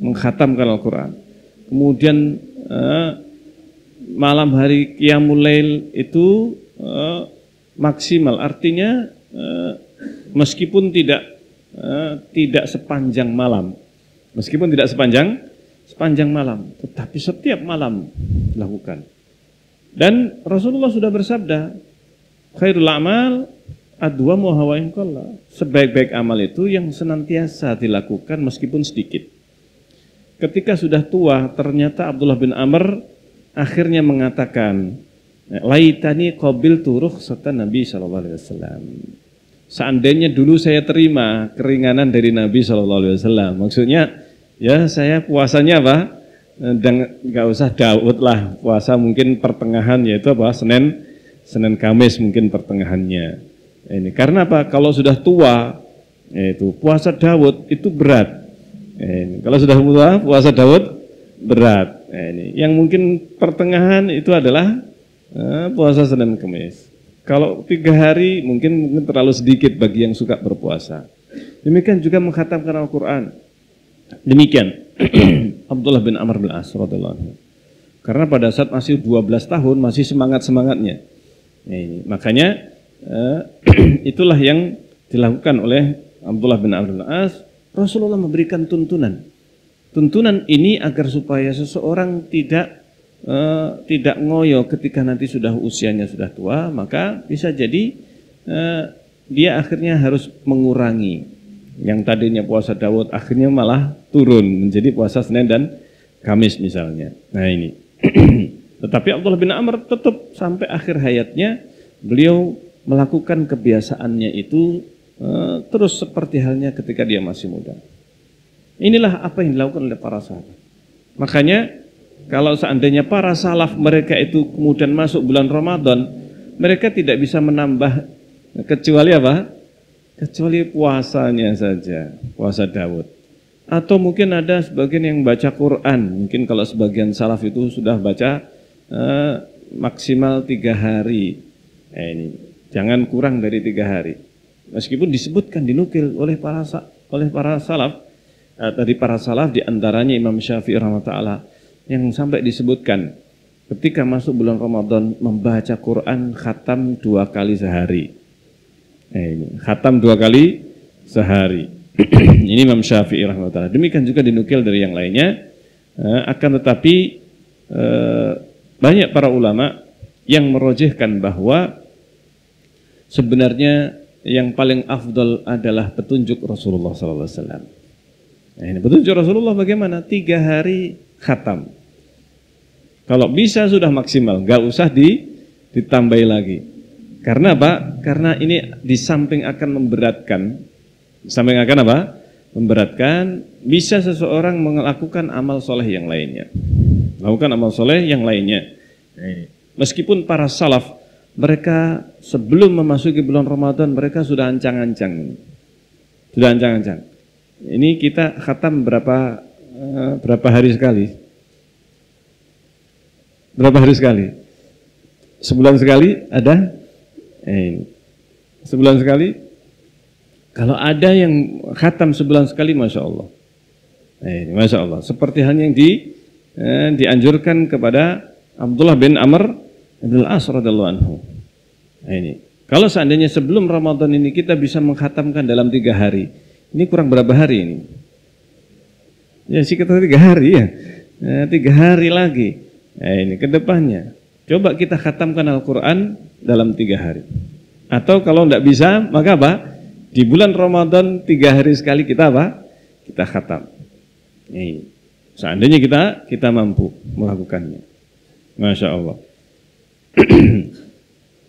mengkhatamkan Al-Quran. Kemudian malam hari Qiyamul Lail itu maksimal, artinya meskipun tidak sepanjang malam, sepanjang malam, tetapi setiap malam dilakukan. Dan Rasulullah sudah bersabda, khairul amal adwamu wa in qalla. Sebaik-baik amal itu yang senantiasa dilakukan meskipun sedikit. Ketika sudah tua, ternyata Abdullah bin Amr akhirnya mengatakan, laitani qabiltu rukhsatan Nabi sallallahu alaihi wasallam. Seandainya dulu saya terima keringanan dari Nabi sallallahu alaihi wasallam. Maksudnya, ya saya puasanya apa? Dan nggak usah Daud lah, puasa mungkin pertengahan, yaitu apa? Senin Kamis mungkin pertengahannya. Ini karena apa? Kalau sudah tua, itu puasa Daud itu berat. Ini kalau sudah tua, puasa Daud berat. Ini yang mungkin pertengahan itu adalah puasa Senin Kamis. Kalau 3 hari mungkin terlalu sedikit bagi yang suka berpuasa. Demikian juga mengkhatamkan Al-Quran. Demikian Abdullah bin Amr bin As radhiyallahu anhu. Karena pada saat masih 12 tahun masih semangat-semangatnya. Ini makanya itulah yang dilakukan oleh Abdullah bin Amr bin As. Rasulullah memberikan tuntunan. Tuntunan ini agar supaya seseorang tidak ngoyo ketika nanti sudah usianya sudah tua, maka bisa jadi dia akhirnya harus mengurangi. Yang tadinya puasa Daud akhirnya malah turun menjadi puasa Senin dan Kamis misalnya. Nah ini. Tetapi Abdullah bin Amr tetap sampai akhir hayatnya beliau melakukan kebiasaannya itu terus seperti halnya ketika dia masih muda. Inilah apa yang dilakukan oleh para sahabat. Makanya kalau seandainya para salaf mereka itu kemudian masuk bulan Ramadan, mereka tidak bisa menambah kecuali apa? Kecuali puasanya saja, puasa Daud. Atau mungkin ada sebagian yang baca Quran. Mungkin kalau sebagian salaf itu sudah baca maksimal 3 hari. Ini jangan kurang dari 3 hari. Meskipun disebutkan dinukil oleh para salaf, dari para salaf diantaranya Imam Syafi'i rahimahullah yang sampai disebutkan ketika masuk bulan Ramadan membaca Quran khatam 2 kali sehari. Ini khatam 2 kali sehari. Ini Imam Syafi'i rahimahullah. Demikian juga dinukil dari yang lainnya. Akan tetapi banyak para ulama yang merojihkan bahwa sebenarnya yang paling afdal adalah petunjuk Rasulullah SAW. Nah, ini petunjuk Rasulullah bagaimana? 3 hari khatam. Kalau bisa sudah maksimal, nggak usah ditambahi lagi. Karena apa? Karena ini di samping akan memberatkan, memberatkan, bisa seseorang melakukan amal soleh yang lainnya. Meskipun para salaf, mereka sebelum memasuki bulan Ramadan, mereka sudah ancang-ancang. Ini kita khatam berapa hari sekali? Berapa hari sekali? Sebulan sekali ada? Sebulan sekali. Kalau ada yang khatam sebulan sekali, masya Allah. Masya Allah. Seperti halnya yang dianjurkan kepada Abdullah bin Amr bin As radhiyallahu anhu. Ini. Kalau seandainya sebelum Ramadan ini kita bisa mengkhatamkan dalam 3 hari, ini kurang berapa hari ini? Ya sekitar 3 hari ya. 3 hari lagi. Ini ke depannya. Coba kita khatamkan Al-Quran dalam 3 hari. Atau kalau tidak bisa, maka apa? Di bulan Ramadan 3 hari sekali kita apa? Kita khatam. Ini. Seandainya kita mampu melakukannya. Masya Allah.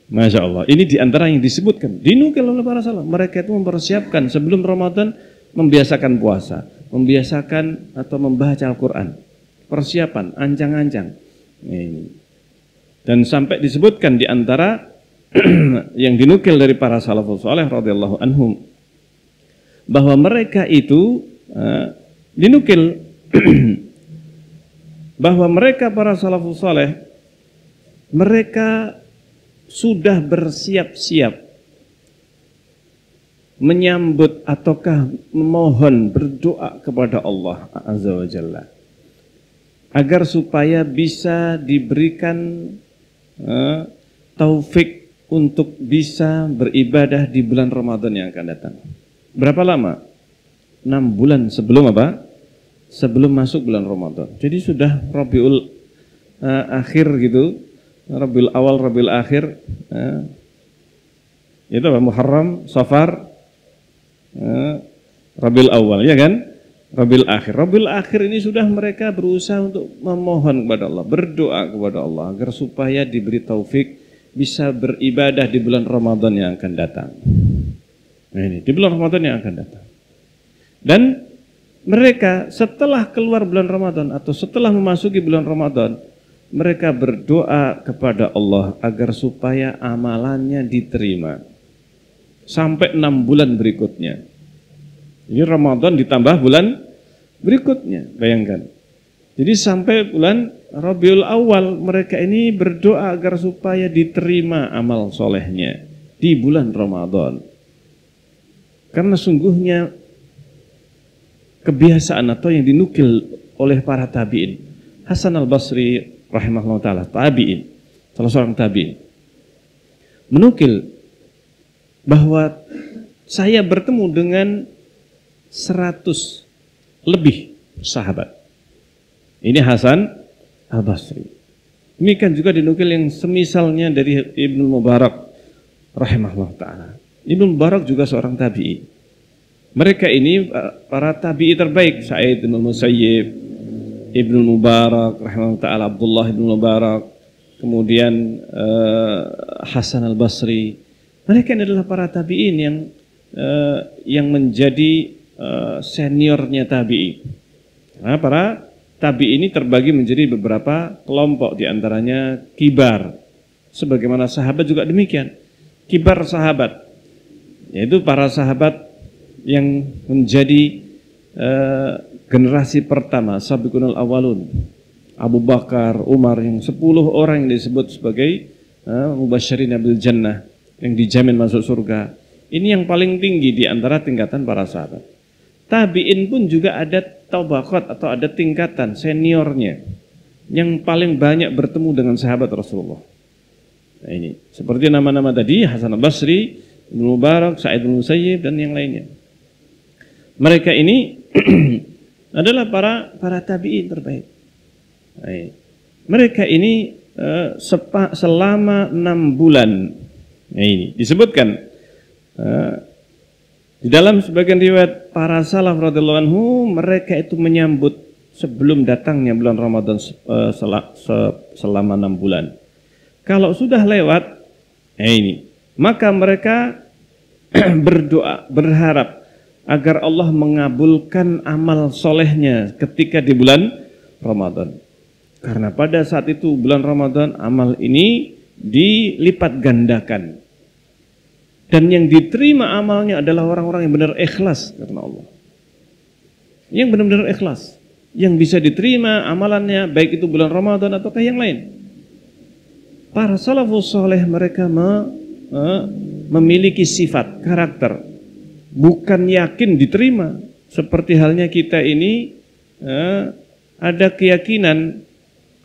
Masya Allah. Ini diantara yang disebutkan. Dinukil oleh para salaf. Mereka itu mempersiapkan sebelum Ramadan, membiasakan puasa, membiasakan atau membaca Al-Quran. Persiapan, ancang-ancang. Ini. Dan sampai disebutkan diantara yang dinukil dari para salafus saleh radhiyallahu anhum bahwa mereka itu dinukil bahwa mereka para salafus saleh mereka sudah bersiap-siap menyambut ataukah memohon berdoa kepada Allah azza wa jalla agar supaya bisa diberikan taufik untuk bisa beribadah di bulan Ramadan yang akan datang. Berapa lama? 6 bulan sebelum apa? Sebelum masuk bulan Ramadan. Jadi sudah Rabiul akhir gitu, Rabiul awal, Rabiul akhir, itu apa? Muharram, Safar, Rabiul awal, ya kan? Rabiul akhir. Rabiul akhir ini sudah mereka berusaha untuk memohon kepada Allah, berdoa kepada Allah agar supaya diberi taufik bisa beribadah di bulan Ramadan yang akan datang. Nah ini, di bulan Ramadan yang akan datang. Dan mereka setelah keluar bulan Ramadan atau setelah memasuki bulan Ramadan, mereka berdoa kepada Allah agar supaya amalannya diterima. Sampai 6 bulan berikutnya. Ini Ramadan ditambah bulan berikutnya, bayangkan. Jadi sampai bulan Rabiul Awal mereka ini berdoa agar supaya diterima amal solehnya di bulan Ramadan. Karena sungguhnya kebiasaan atau yang dinukil oleh para tabi'in. Hasan al-Basri rahimahullah ta'ala, tabi'in, salah seorang tabi'in, menukil bahwa saya bertemu dengan 100 lebih sahabat. Ini Hasan al-Basri. Demikian juga dinukil yang semisalnya dari Ibnu Mubarak rahimahullah ta'ala. Ibnu Mubarak juga seorang tabi'i. Mereka ini para tabi'i terbaik. Sa'id bin Musayyib, Ibnu Mubarak rahimahullah ta'ala, Abdullah bin Mubarak, kemudian Hasan al-Basri. Mereka ini adalah para tabi'in yang menjadi seniornya tabi'i. Nah, para tabi ini terbagi menjadi beberapa kelompok, diantaranya kibar. Sebagaimana sahabat juga demikian. Kibar sahabat, yaitu para sahabat yang menjadi generasi pertama, sabiqunul awalun. Abu Bakar, Umar, yang 10 orang yang disebut sebagai mubasysyirin bil jannah, yang dijamin masuk surga. Ini yang paling tinggi di antara tingkatan para sahabat. Tabi'in pun juga ada tabaqat atau ada tingkatan seniornya yang paling banyak bertemu dengan sahabat Rasulullah. Nah ini seperti nama-nama tadi, Hasan al-Basri, Ibnu Mubarak, Sa'id bin Musayyib dan yang lainnya. Mereka ini adalah para tabi'in terbaik. Nah, mereka ini selama 6 bulan. Nah ini disebutkan di dalam sebagian riwayat para salaf radhiyallahu anhu, mereka itu menyambut sebelum datangnya bulan Ramadan selama 6 bulan. Kalau sudah lewat, ini maka mereka berdoa, berharap agar Allah mengabulkan amal solehnya ketika di bulan Ramadan. Karena pada saat itu bulan Ramadan amal ini dilipat gandakan. Dan yang diterima amalnya adalah orang-orang yang benar ikhlas karena Allah. Yang benar-benar ikhlas. Yang bisa diterima amalannya baik itu bulan Ramadan ataukah yang lain. Para salafus saleh mereka memiliki sifat, karakter. Bukan yakin diterima. Seperti halnya kita ini ada keyakinan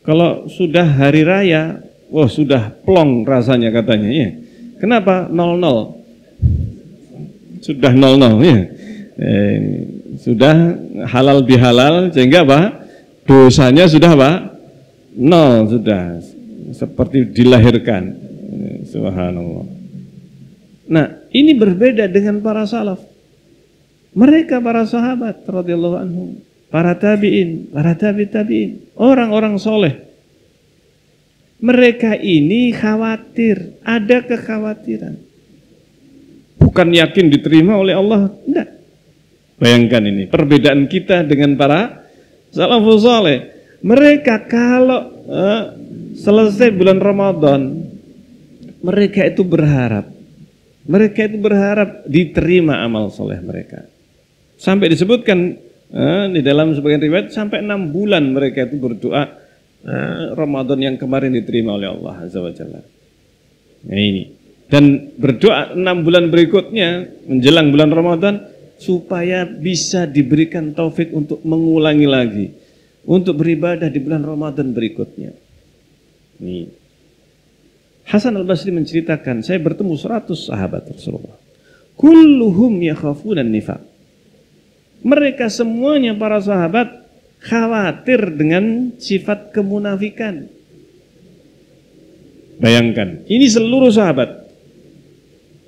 kalau sudah hari raya, wah sudah plong rasanya katanya ya. Kenapa? 00. Sudah 00 ya. Sudah halal bihalal sehingga apa? Dosanya sudah apa? 0 sudah. Seperti dilahirkan. Subhanallah. Nah, ini berbeda dengan para salaf. Mereka para sahabat radhiyallahu anhum, para tabi'in, para tabi'in, orang-orang soleh. Mereka ini khawatir, ada kekhawatiran. Bukan yakin diterima oleh Allah, enggak. Bayangkan ini perbedaan kita dengan para salafus saleh. Mereka kalau selesai bulan Ramadan, mereka itu berharap diterima amal soleh mereka. Sampai disebutkan di dalam sebagian riwayat sampai 6 bulan mereka itu berdoa Ramadan yang kemarin diterima oleh Allah Azza wa Jalla. Nah ini. Dan berdoa 6 bulan berikutnya menjelang bulan Ramadan supaya bisa diberikan taufik untuk mengulangi lagi, untuk beribadah di bulan Ramadan berikutnya. Nih. Hasan al-Basri menceritakan, saya bertemu 100 sahabat Rasulullah. Kulluhum yakhafuna nifaq. Mereka semuanya para sahabat khawatir dengan sifat kemunafikan. Bayangkan, ini seluruh sahabat.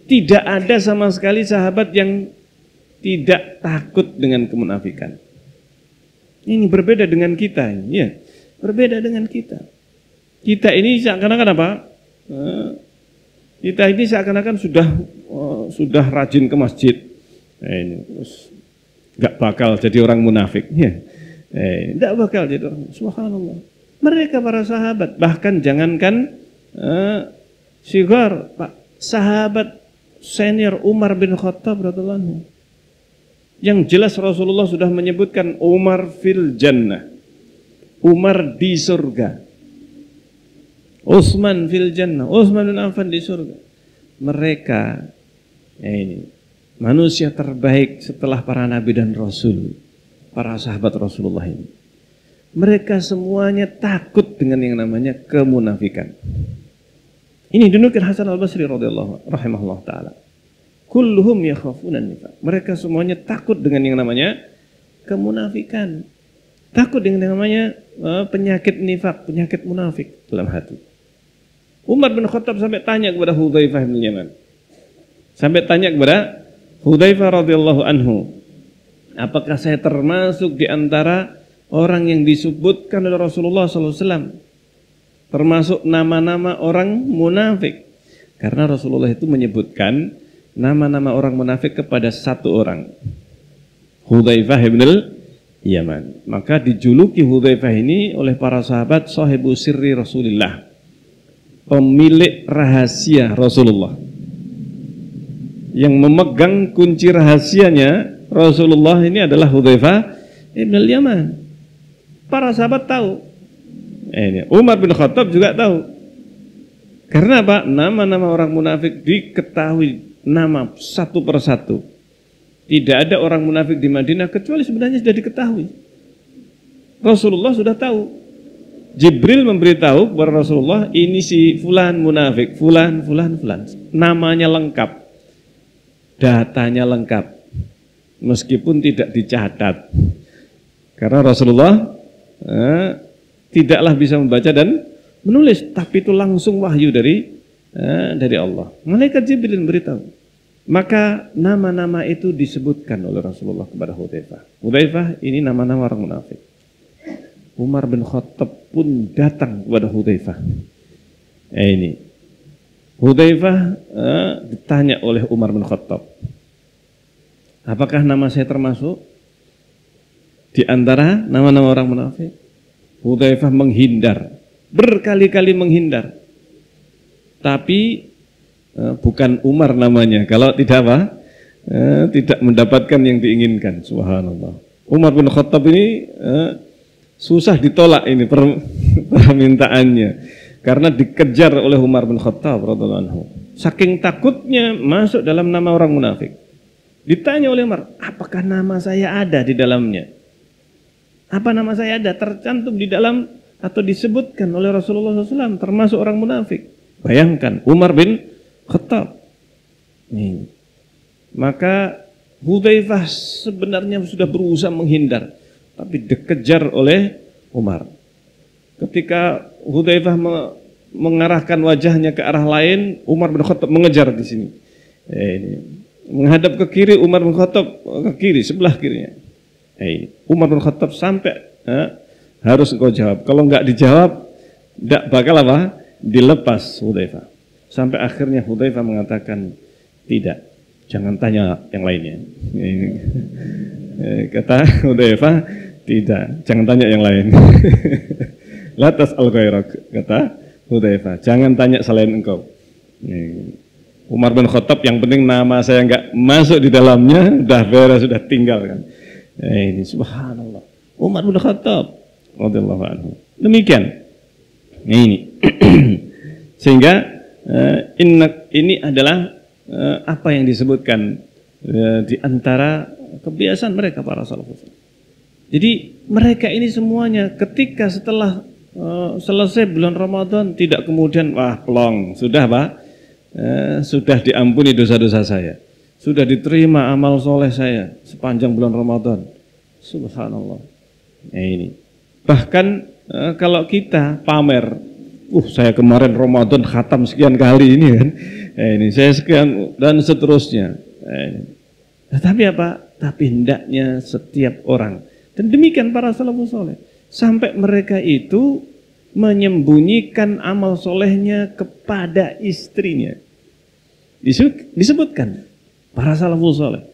Tidak ada sama sekali sahabat yang tidak takut dengan kemunafikan. Ini berbeda dengan kita, ya. Berbeda dengan kita. Kita ini seakan-akan apa? Kita ini seakan-akan sudah rajin ke masjid. Ini nggak bakal jadi orang munafik. Ya. Nggak bakal jadi orang. Subhanallah. Mereka para sahabat, bahkan jangankan sigar, Pak, sahabat senior Umar bin Khattab radhiyallahu anhu. Yang jelas Rasulullah sudah menyebutkan Umar fil jannah. Umar di surga. Utsman fil jannah. Utsman bin Affan di surga. Mereka ini manusia terbaik setelah para nabi dan rasul. Para sahabat Rasulullah ini. Mereka semuanya takut dengan yang namanya kemunafikan. Ini dinukil Hasan al-Basri radhiyallahu rahimahullah taala. Kulluhum yakhafuna nifaq. Mereka semuanya takut dengan yang namanya kemunafikan. Takut dengan yang namanya penyakit nifak, penyakit munafik dalam hati. Umar bin Khattab sampai tanya kepada Hudzaifah bin Yaman. Sampai tanya kepada Hudzaifah radhiyallahu anhu, apakah saya termasuk di antara orang yang disebutkan oleh Rasulullah SAW, termasuk nama-nama orang munafik? Karena Rasulullah itu menyebutkan nama-nama orang munafik kepada satu orang, Hudzaifah bin Yaman. Maka dijuluki Hudzaifah ini oleh para sahabat sahibu sirri Rasulullah, pemilik rahasia Rasulullah. Yang memegang kunci rahasianya Rasulullah ini adalah Hudzaifah bin Yaman. Para sahabat tahu. Umar bin Khattab juga tahu. Karena apa? Nama-nama orang munafik diketahui nama satu persatu. Tidak ada orang munafik di Madinah kecuali sebenarnya sudah diketahui. Rasulullah sudah tahu. Jibril memberitahu kepada Rasulullah, ini si fulan munafik, fulan. Namanya lengkap, datanya lengkap, meskipun tidak dicatat. Karena Rasulullah tidaklah bisa membaca dan menulis, tapi itu langsung wahyu dari Allah. Malaikat Jibril memberitahu. Maka nama-nama itu disebutkan oleh Rasulullah kepada Hudzaifah. Hudzaifah ini nama-nama orang munafik. Umar bin Khattab pun datang kepada Hudzaifah. Ini Hudzaifah ditanya oleh Umar bin Khattab, apakah nama saya termasuk di antara nama-nama orang munafik? Hudzaifah menghindar, berkali-kali menghindar. Tapi bukan Umar namanya, kalau tidak apa? Tidak mendapatkan yang diinginkan. Subhanallah. Umar bin Khattab ini susah ditolak ini permintaannya, karena dikejar oleh Umar bin Khattab radhiyallahu anhu. Saking takutnya masuk dalam nama orang munafik. Ditanya oleh Umar, apakah nama saya ada di dalamnya? Apa nama saya ada tercantum di dalam atau disebutkan oleh Rasulullah SAW termasuk orang munafik? Bayangkan Umar bin Khattab. Nih. Maka Hudzaifah sebenarnya sudah berusaha menghindar, tapi dikejar oleh Umar. Ketika Hudzaifah mengarahkan wajahnya ke arah lain, Umar bin Khattab mengejar di sini. Ini menghadap ke kiri, Umar bin Khattab ke kiri, sebelah kirinya. Umar bin Khattab sampai harus engkau jawab. Kalau enggak dijawab, enggak bakal apa? Dilepas Hudzaifah. Sampai akhirnya Hudzaifah mengatakan, tidak, jangan tanya yang lainnya. Kata Hudzaifah, tidak, jangan tanya yang lain. La tas'al ghairak, kata Hudzaifah, jangan tanya selain engkau. Umar bin Khattab yang penting nama saya enggak masuk di dalamnya, udah beres, sudah tinggal kan. Ini subhanallah. Umar bin Khattab radhiyallahu anhu. Demikian. Ini. Sehingga ini adalah apa yang disebutkan di antara kebiasaan mereka para salafus. Jadi mereka ini semuanya ketika setelah selesai bulan Ramadan tidak kemudian wah plong, sudah Pak, sudah diampuni dosa-dosa saya, sudah diterima amal soleh saya sepanjang bulan Ramadan. Subhanallah. Ini bahkan kalau kita pamer, saya kemarin Ramadan khatam sekian kali ini kan, ini saya sekian dan seterusnya. Tapi apa? Tapi hendaknya setiap orang, dan demikian para salafus saleh, sampai mereka itu menyembunyikan amal solehnya kepada istrinya. Disebutkan para salafus saleh,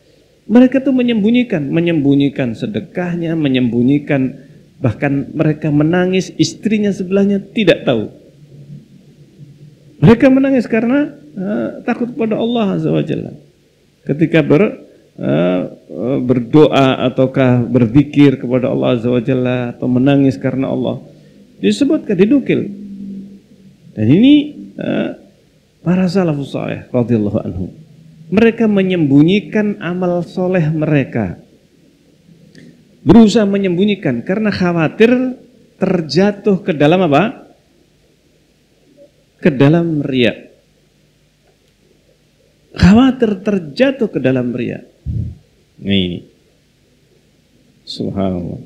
mereka tuh menyembunyikan sedekahnya, menyembunyikan, bahkan mereka menangis, istrinya sebelahnya tidak tahu. Mereka menangis karena takut kepada Allah Azza wa Jalla. Ketika berdoa ataukah berzikir kepada Allah Azza wa Jalla atau menangis karena Allah, disebutkan, dinukil. Dan ini para salafus saleh radhiyallahu anhum, mereka menyembunyikan amal soleh mereka, berusaha menyembunyikan karena khawatir terjatuh ke dalam apa? Ke dalam riya. Khawatir terjatuh ke dalam riya. Nah ini, subhanallah.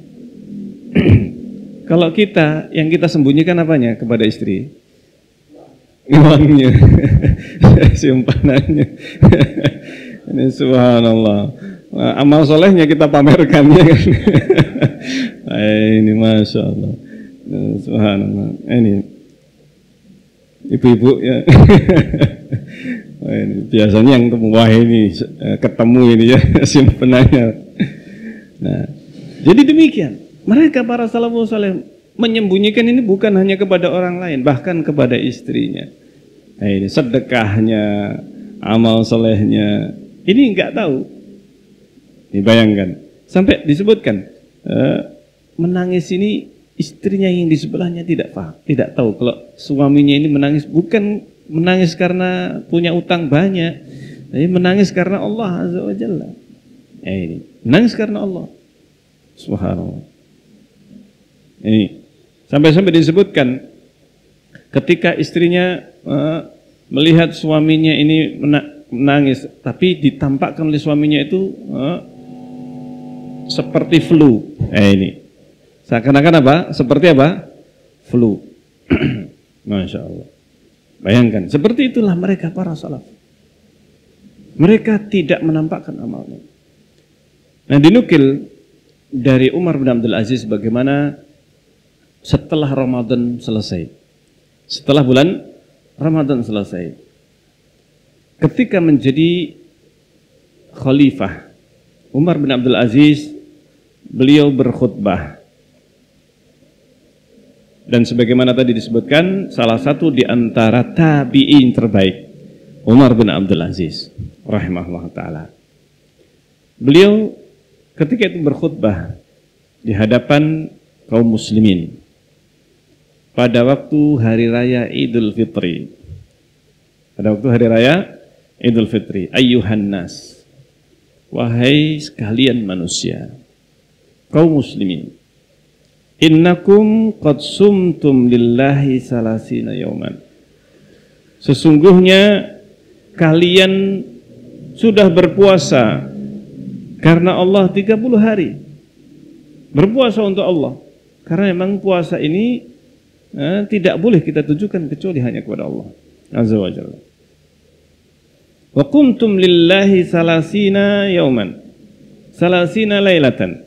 Kalau kita, yang kita sembunyikan apanya kepada istri? Uangnya, simpanannya. Ini subhanallah. Amal solehnya kita pamerkan, ya kan? Ini masya Allah. Subhanallah. Ini ibu-ibu ya. Ini biasanya yang ketemu ini ya simpanannya. Nah, jadi demikian. Mereka para salafus saleh menyembunyikan ini bukan hanya kepada orang lain, bahkan kepada istrinya. Nah, ini sedekahnya, amal solehnya, ini enggak tahu. Dibayangkan, sampai disebutkan menangis ini istrinya yang di sebelahnya tidak paham, tidak tahu kalau suaminya ini menangis bukan menangis karena punya utang banyak, tapi menangis karena Allah Azza wa Jalla. Ini menangis karena Allah. Subhanallah. Ini sampai-sampai disebutkan ketika istrinya melihat suaminya ini menangis, tapi ditampakkan oleh suaminya itu seperti flu. Ini seakan-akan apa? Seperti apa? Flu. Masya Allah. Bayangkan, seperti itulah mereka para salaf. Mereka tidak menampakkan amalnya. Nah, dinukil dari Umar bin Abdul Aziz bagaimana setelah Ramadan selesai, setelah bulan Ramadan selesai, ketika menjadi khalifah Umar bin Abdul Aziz, beliau berkhutbah. Dan sebagaimana tadi disebutkan, salah satu di antara tabi'in terbaik, Umar bin Abdul Aziz rahimahullah ta'ala. Beliau ketika itu berkhutbah di hadapan kaum muslimin pada waktu hari raya Idul Fitri. Pada waktu hari raya Idul Fitri, ayyuhan nas, wahai sekalian manusia, kaum muslimin, innakum qad sumtum lillahi salasina yauman. Sesungguhnya kalian sudah berpuasa karena Allah 30 hari. Berpuasa untuk Allah. Karena memang puasa ini tidak boleh kita tujukan kecuali hanya kepada Allah Azza wa Jalla. Wa qumtum lillahi salasina yauman, salasina lailatan.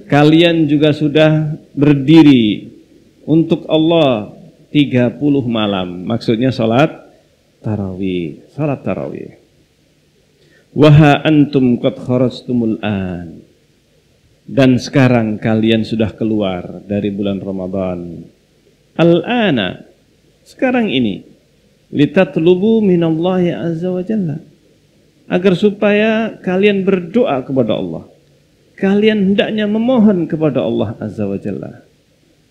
Kalian juga sudah berdiri untuk Allah 30 malam. Maksudnya salat tarawih, salat tarawih. Wa ha antum qad kharajtumul an. Dan sekarang kalian sudah keluar dari bulan Ramadan. Al-ana, sekarang ini, litatlubu minallahi azza wa jalla, agar supaya kalian berdoa kepada Allah. Kalian hendaknya memohon kepada Allah azza wa jalla.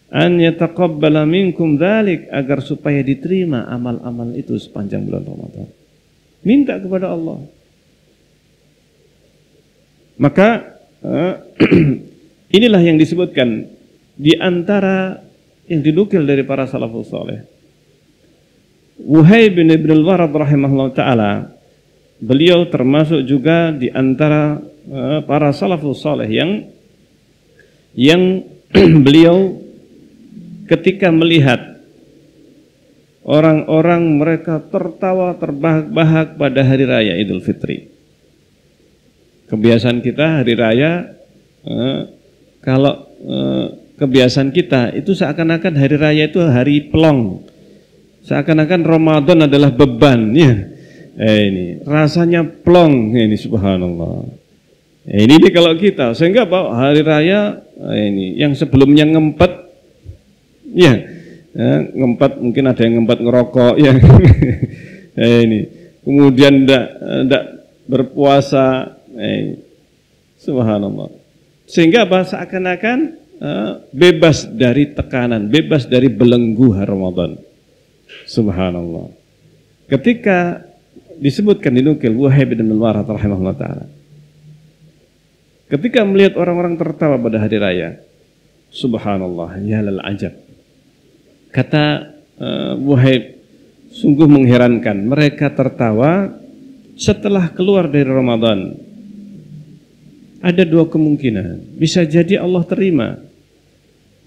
An yataqabbala minkum dzalik, agar supaya diterima amal-amal itu sepanjang bulan Ramadan. Minta kepada Allah. Maka inilah yang disebutkan di antara yang dinukil dari para salafus saleh. Wuhaib bin Ibn al-Warad rahimahullah ta'ala, beliau termasuk juga di antara para salafus saleh yang beliau ketika melihat orang-orang mereka tertawa terbahak-bahak pada hari raya Idul Fitri. Kebiasaan kita hari raya, kalau kebiasaan kita itu seakan-akan hari raya itu hari pelong, seakan-akan Ramadan adalah beban, ya. Ini rasanya plong, ini subhanallah. Ini kalau kita, sehingga Pak, hari raya ini yang sebelumnya ngempet, ya, ngempet mungkin ada yang ngempet ngerokok, ya. Ini kemudian ndak berpuasa. Subhanallah. Sehingga apa? Seakan-akan bebas dari tekanan, bebas dari belenggu Ramadan. Subhanallah. Ketika disebutkan dinukil Wuhaib bin al-Warad rahimahullah ta'ala, ketika melihat orang-orang tertawa pada hari raya, subhanallah, ya lal ajab. Kata Wuhaib, sungguh mengherankan, mereka tertawa setelah keluar dari Ramadan. Ada dua kemungkinan. Bisa jadi Allah terima.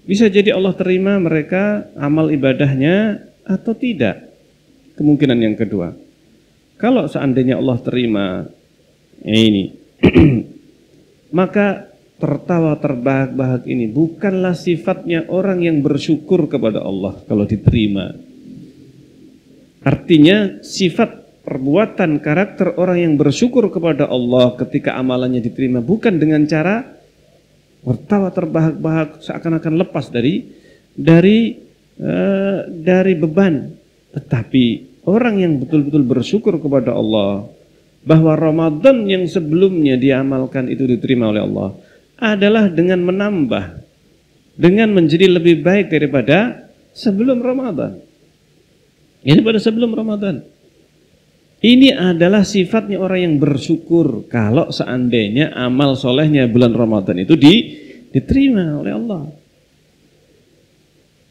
Bisa jadi Allah terima mereka amal ibadahnya atau tidak. Kemungkinan yang kedua. Kalau seandainya Allah terima ini, maka tertawa terbahak-bahak ini bukanlah sifatnya orang yang bersyukur kepada Allah kalau diterima. Artinya sifat perbuatan karakter orang yang bersyukur kepada Allah ketika amalannya diterima bukan dengan cara tertawa terbahak-bahak seakan-akan lepas dari beban, tetapi orang yang betul-betul bersyukur kepada Allah bahwa Ramadan yang sebelumnya diamalkan itu diterima oleh Allah adalah dengan menambah, dengan menjadi lebih baik daripada sebelum Ramadan. Ini pada sebelum Ramadan. Ini adalah sifatnya orang yang bersyukur kalau seandainya amal solehnya bulan Ramadan itu diterima oleh Allah.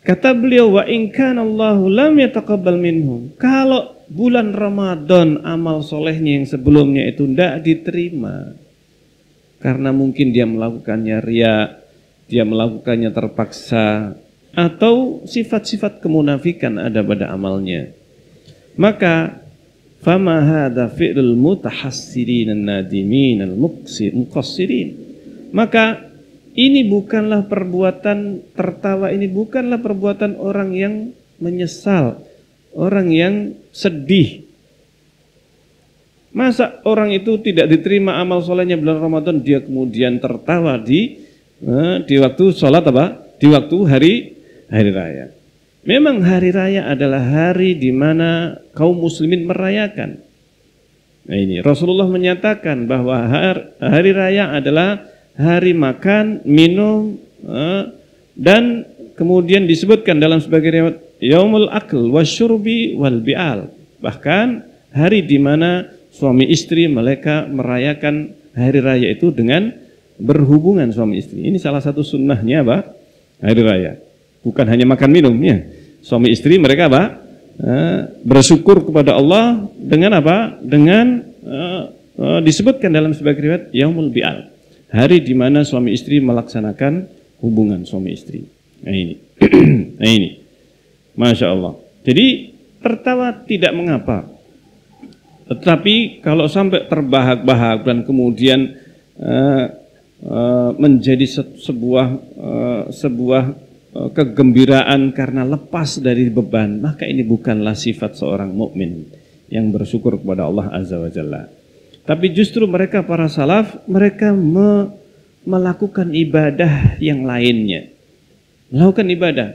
Kata beliau, wa in kana Allahu lam yataqabbal minhum. Kalau bulan Ramadan amal solehnya yang sebelumnya itu tidak diterima, karena mungkin dia melakukannya riya, dia melakukannya terpaksa, atau sifat-sifat kemunafikan ada pada amalnya, maka fama hadza fi'lul mutahassirin an-nadimin al-muqassirin. Maka ini bukanlah perbuatan tertawa, ini bukanlah perbuatan orang yang menyesal, orang yang sedih. Masa orang itu tidak diterima amal solehnya bulan Ramadan, dia kemudian tertawa di waktu sholat apa? Di waktu hari raya. Memang hari raya adalah hari di mana kaum muslimin merayakan. Nah ini Rasulullah menyatakan bahwa hari raya adalah hari makan, minum, dan kemudian disebutkan dalam sebagai riwayat yaumul akl wasyurbi wal bi'al. Bahkan hari di mana suami istri mereka merayakan hari raya itu dengan berhubungan suami istri. Ini salah satu sunnahnya apa? Hari raya. Bukan hanya makan minum, ya. Suami istri mereka apa? Bersyukur kepada Allah dengan apa? Dengan disebutkan dalam sebagai riwayat yaumul bi'al. Hari di mana suami istri melaksanakan hubungan suami istri. Nah ini. Nah ini. Masya Allah. Jadi tertawa tidak mengapa. Tetapi kalau sampai terbahak-bahak dan kemudian menjadi sebuah kegembiraan karena lepas dari beban, maka ini bukanlah sifat seorang mukmin yang bersyukur kepada Allah Azza wa Jalla. Tapi justru mereka para salaf, mereka melakukan ibadah yang lainnya. Melakukan ibadah.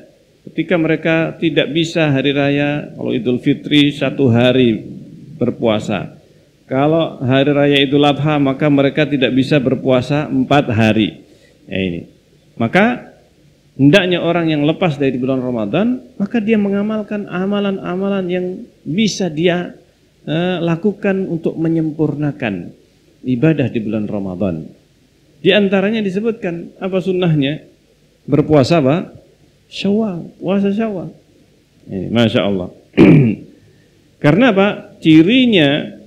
Ketika mereka tidak bisa hari raya, kalau Idul Fitri 1 hari berpuasa. Kalau hari raya Idul Adha, maka mereka tidak bisa berpuasa 4 hari. Ya ini. Maka hendaknya orang yang lepas dari bulan Ramadan, maka dia mengamalkan amalan-amalan yang bisa dia lakukan untuk menyempurnakan ibadah di bulan Ramadan. Di antaranya disebutkan apa sunnahnya? Berpuasa apa? Syawal, puasa Syawal. Masya Allah. Karena apa? Cirinya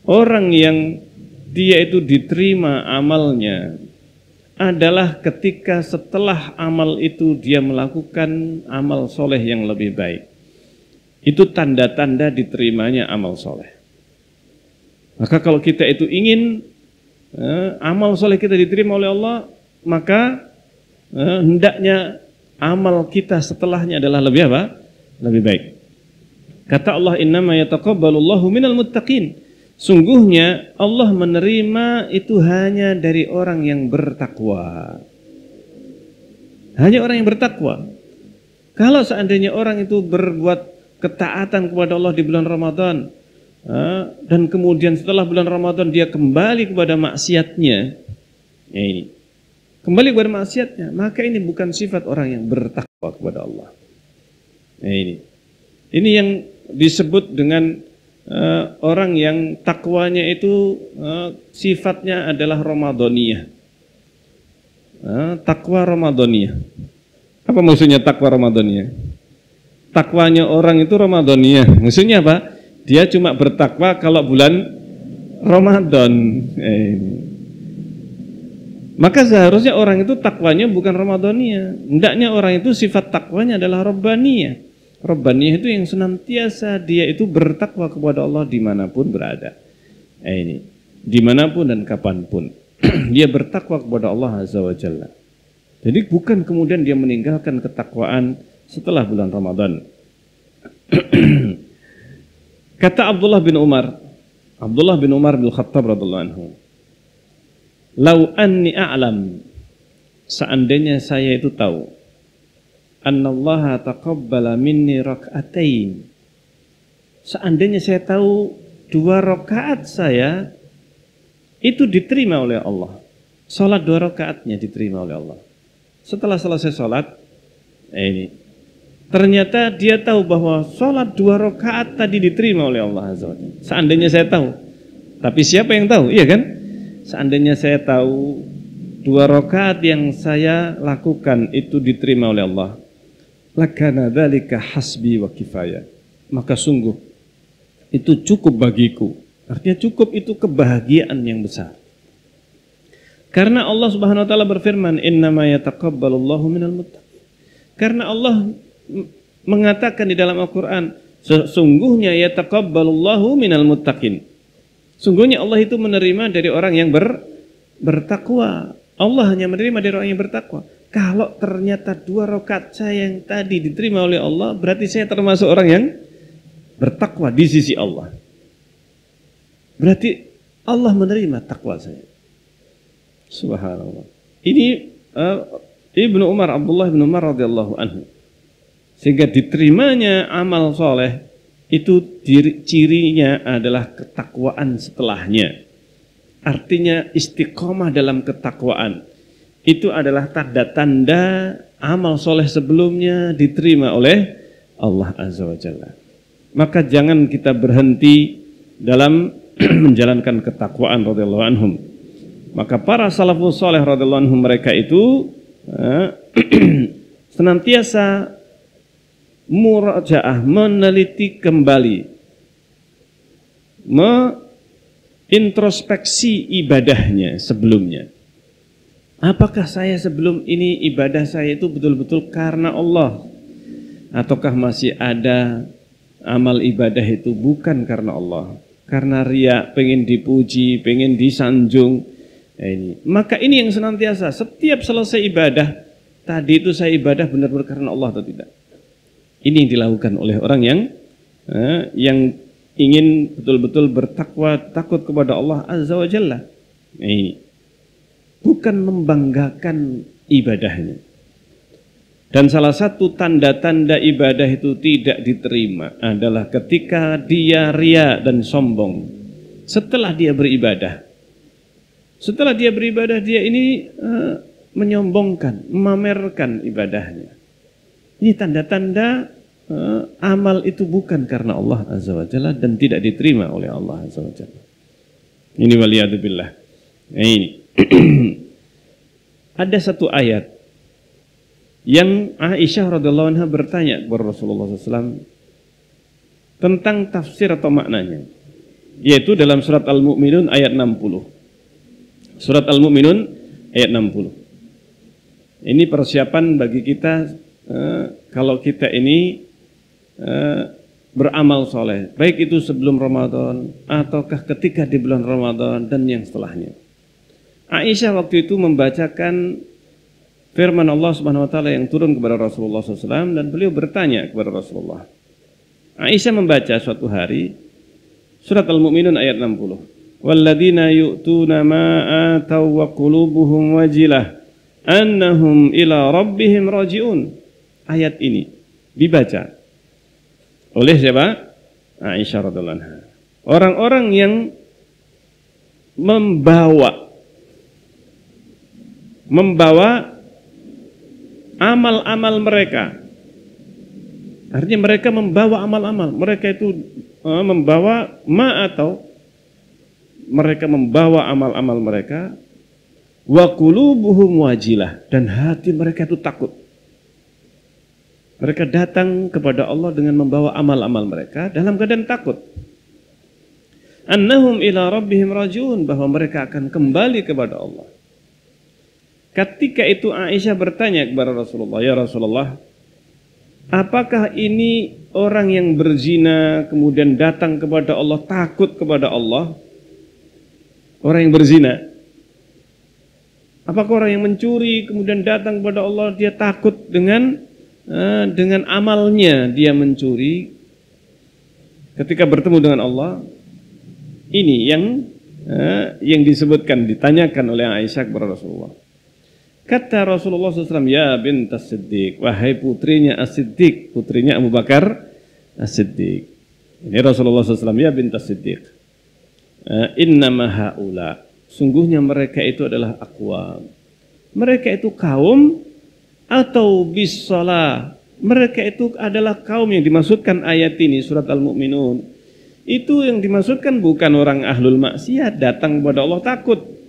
orang yang dia itu diterima amalnya adalah ketika setelah amal itu dia melakukan amal soleh yang lebih baik. Itu tanda-tanda diterimanya amal soleh. Maka kalau kita itu ingin amal soleh kita diterima oleh Allah, maka hendaknya amal kita setelahnya adalah lebih apa? Lebih baik. Kata Allah, innama yataqabbalullahu minal muttaqin. Sungguhnya Allah menerima itu hanya dari orang yang bertakwa. Hanya orang yang bertakwa. Kalau seandainya orang itu berbuat ketaatan kepada Allah di bulan Ramadan, dan kemudian setelah bulan Ramadan dia kembali kepada maksiatnya, ya ini, kembali kepada maksiatnya, maka ini bukan sifat orang yang bertakwa kepada Allah. Ya ini yang disebut dengan orang yang takwanya itu sifatnya adalah Ramadaniyah. Takwa Ramadaniyah. Apa maksudnya takwa Ramadaniyah? Takwanya orang itu Ramadaniyah. Maksudnya apa? Dia cuma bertakwa kalau bulan Ramadan. Maka seharusnya orang itu takwanya bukan Ramadaniyah. Hendaknya orang itu sifat takwanya adalah Rabbaniyah. Rabbaniyah itu yang senantiasa dia itu bertakwa kepada Allah dimanapun berada. Ini dimanapun dan kapanpun dia bertakwa kepada Allah Azza wa Jalla. Jadi bukan kemudian dia meninggalkan ketakwaan setelah bulan Ramadan. Kata Abdullah bin Umar bin Khattab radhiyallahu anhu, "Lau anni a'lam," seandainya saya itu tahu, "annallaha taqabbala minni rak'atain," seandainya saya tahu 2 rakaat saya itu diterima oleh Allah. Salat 2 rakaatnya diterima oleh Allah. Setelah selesai salat, ini ternyata dia tahu bahwa sholat 2 rakaat tadi diterima oleh Allah Azza wa Jalla. Seandainya saya tahu. Tapi siapa yang tahu? Iya kan? Seandainya saya tahu 2 rakaat yang saya lakukan itu diterima oleh Allah, lakana dzalika hasbi wa kifaya. Maka sungguh itu cukup bagiku. Artinya cukup, itu kebahagiaan yang besar. Karena Allah Subhanahu wa taala berfirman, innama yataqabbalullahu minal muttaqin. Karena Allah mengatakan di dalam Al-Quran, sesungguhnya yataqabbalullahu minal muttaqin. Sungguhnya Allah itu menerima dari orang yang bertakwa. Allah hanya menerima dari orang yang bertakwa. Kalau ternyata 2 rakaat saya yang tadi diterima oleh Allah, berarti saya termasuk orang yang bertakwa di sisi Allah. Berarti Allah menerima takwa saya. Subhanallah. Ini Ibnu Umar, Abdullah bin Umar radhiyallahu anhu. Sehingga diterimanya amal soleh itu cirinya adalah ketakwaan setelahnya. Artinya istiqomah dalam ketakwaan itu adalah tanda-tanda amal soleh sebelumnya diterima oleh Allah Azza wa Jalla. Maka jangan kita berhenti dalam menjalankan ketakwaan radhiyallahu anhum. Maka para salafus soleh radhiyallahu anhum, mereka itu senantiasa murajaah, meneliti kembali, introspeksi ibadahnya sebelumnya. Apakah saya sebelum ini ibadah saya itu betul-betul karena Allah, ataukah masih ada amal ibadah itu bukan karena Allah, karena riya, pengen dipuji, pengen disanjung. Maka ini yang senantiasa setiap selesai ibadah, tadi itu saya ibadah benar-benar karena Allah atau tidak. Ini yang dilakukan oleh orang yang ingin betul-betul bertakwa, takut kepada Allah Azza wa Jalla. Ini bukan membanggakan ibadahnya. Dan salah satu tanda-tanda ibadah itu tidak diterima adalah ketika dia riya dan sombong setelah dia beribadah. Setelah dia beribadah, dia ini menyombongkan, memamerkan ibadahnya. Ini tanda-tanda amal itu bukan karena Allah Azza wa Jalla dan tidak diterima oleh Allah Azza wa Jalla. Ini waliyadzubillah. Ini ada satu ayat yang Aisyah radhiyallahu anha bertanya kepada Rasulullah SAW tentang tafsir atau maknanya, yaitu dalam surat Al-Mu'minun ayat 60. Surat Al-Mu'minun ayat 60. Ini persiapan bagi kita kalau kita ini beramal soleh, baik itu sebelum Ramadan ataukah ketika di bulan Ramadan dan yang setelahnya. Aisyah waktu itu membacakan firman Allah Subhanahu wa taala yang turun kepada Rasulullah SAW dan beliau bertanya kepada Rasulullah. Aisyah membaca suatu hari surat Al-Mu'minun ayat 60. Walladzina yu'tuna ma ataw wa qulubuhum wajilah annahum ila rabbihim raji'un. Ayat ini dibaca oleh siapa? Aisyah radhiyallahu anha. Orang-orang yang membawa amal-amal mereka. Artinya mereka membawa amal-amal. Mereka itu membawa atau mereka membawa amal-amal mereka. Wa qulubuhum wajilah, dan hati mereka itu takut. Mereka datang kepada Allah dengan membawa amal-amal mereka dalam keadaan takut. Annahum ila rabbihim rajiun, bahwa mereka akan kembali kepada Allah. Ketika itu Aisyah bertanya kepada Rasulullah, ya Rasulullah, apakah ini orang yang berzina kemudian datang kepada Allah, takut kepada Allah? Orang yang berzina. Apakah orang yang mencuri kemudian datang kepada Allah, dia takut dengan amalnya dia mencuri ketika bertemu dengan Allah? Ini yang disebutkan, ditanyakan oleh Aisyah kepada Rasulullah. Kata Rasulullah SAW, ya bint As-Siddiq, wahai putrinya As-Siddiq, putrinya Abu Bakar As-Siddiq. Ini Rasulullah SAW, ya bint As-Siddiq, innama haula, sungguhnya mereka itu adalah aqwam. Mereka itu kaum atau bis-shalah. Mereka itu adalah kaum yang dimaksudkan ayat ini, surat Al-Mu'minun. Itu yang dimaksudkan bukan orang ahlul maksiat datang kepada Allah takut.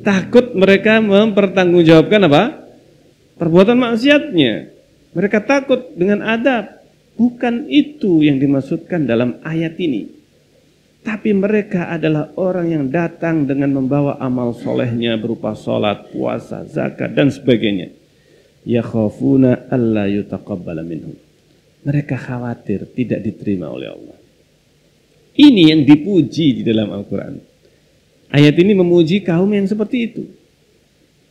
Takut mereka mempertanggungjawabkan apa? Perbuatan maksiatnya. Mereka takut dengan adab. Bukan itu yang dimaksudkan dalam ayat ini. Tapi mereka adalah orang yang datang dengan membawa amal solehnya berupa sholat, puasa, zakat, dan sebagainya. Yakhafuna alla yutaqabbala minhum. Mereka khawatir tidak diterima oleh Allah. Ini yang dipuji di dalam Al-Quran. Ayat ini memuji kaum yang seperti itu.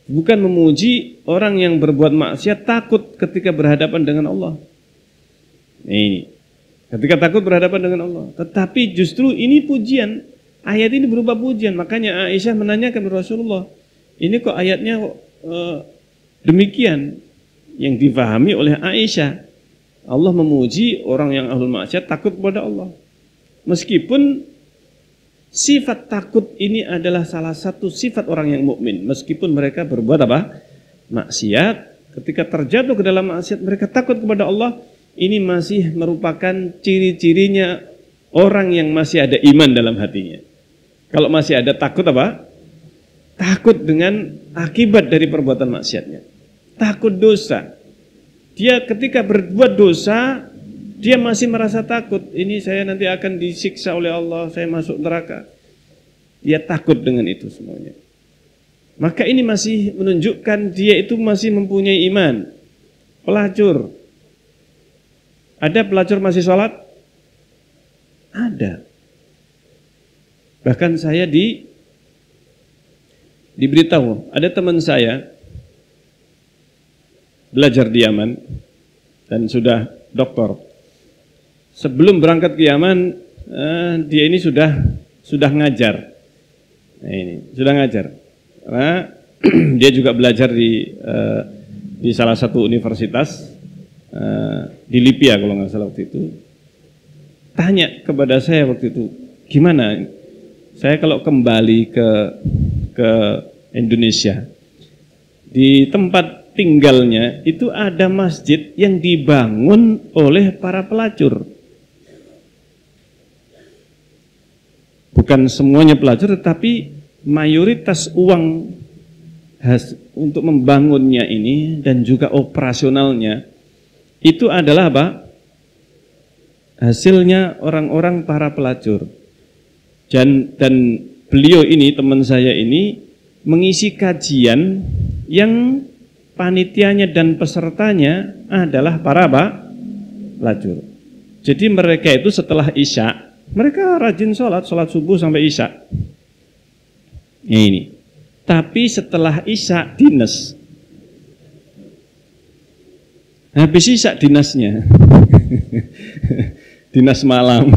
Bukan memuji orang yang berbuat maksiat takut ketika berhadapan dengan Allah. Ini, ketika takut berhadapan dengan Allah. Tetapi justru ini pujian. Ayat ini berupa pujian. Makanya Aisyah menanyakan kepada Rasulullah, ini kok ayatnya demikian? Yang difahami oleh Aisyah, Allah memuji orang yang ahlul maksiat takut kepada Allah. Meskipun sifat takut ini adalah salah satu sifat orang yang mukmin, meskipun mereka berbuat apa? Maksiat. Ketika terjatuh ke dalam maksiat, mereka takut kepada Allah. Ini masih merupakan ciri-cirinya orang yang masih ada iman dalam hatinya. Kalau masih ada takut apa? Takut dengan akibat dari perbuatan maksiatnya. Takut dosa. Dia ketika berbuat dosa, dia masih merasa takut, ini saya nanti akan disiksa oleh Allah, saya masuk neraka. Dia takut dengan itu semuanya. Maka ini masih menunjukkan dia itu masih mempunyai iman. Pelacur. Ada pelacur masih sholat? Ada. Bahkan saya diberitahu, ada teman saya belajar di Yaman dan sudah doktor. Sebelum berangkat ke Yaman, dia ini sudah ngajar. Nah, ini sudah ngajar. Karena dia juga belajar di salah satu universitas di Libya kalau nggak salah waktu itu. Tanya kepada saya waktu itu, gimana? Saya kalau kembali ke Indonesia, di tempat tinggalnya itu ada masjid yang dibangun oleh para pelacur. Bukan semuanya pelacur, tetapi mayoritas uang untuk membangunnya ini dan juga operasionalnya itu adalah apa? Hasilnya orang-orang para pelacur. Dan beliau ini, teman saya ini, mengisi kajian yang panitianya dan pesertanya adalah para pelacur. Jadi mereka itu setelah Isya, mereka rajin sholat subuh sampai Isya. Ini. Tapi setelah Isya dinas. Habis Isya dinasnya. Dinas malam.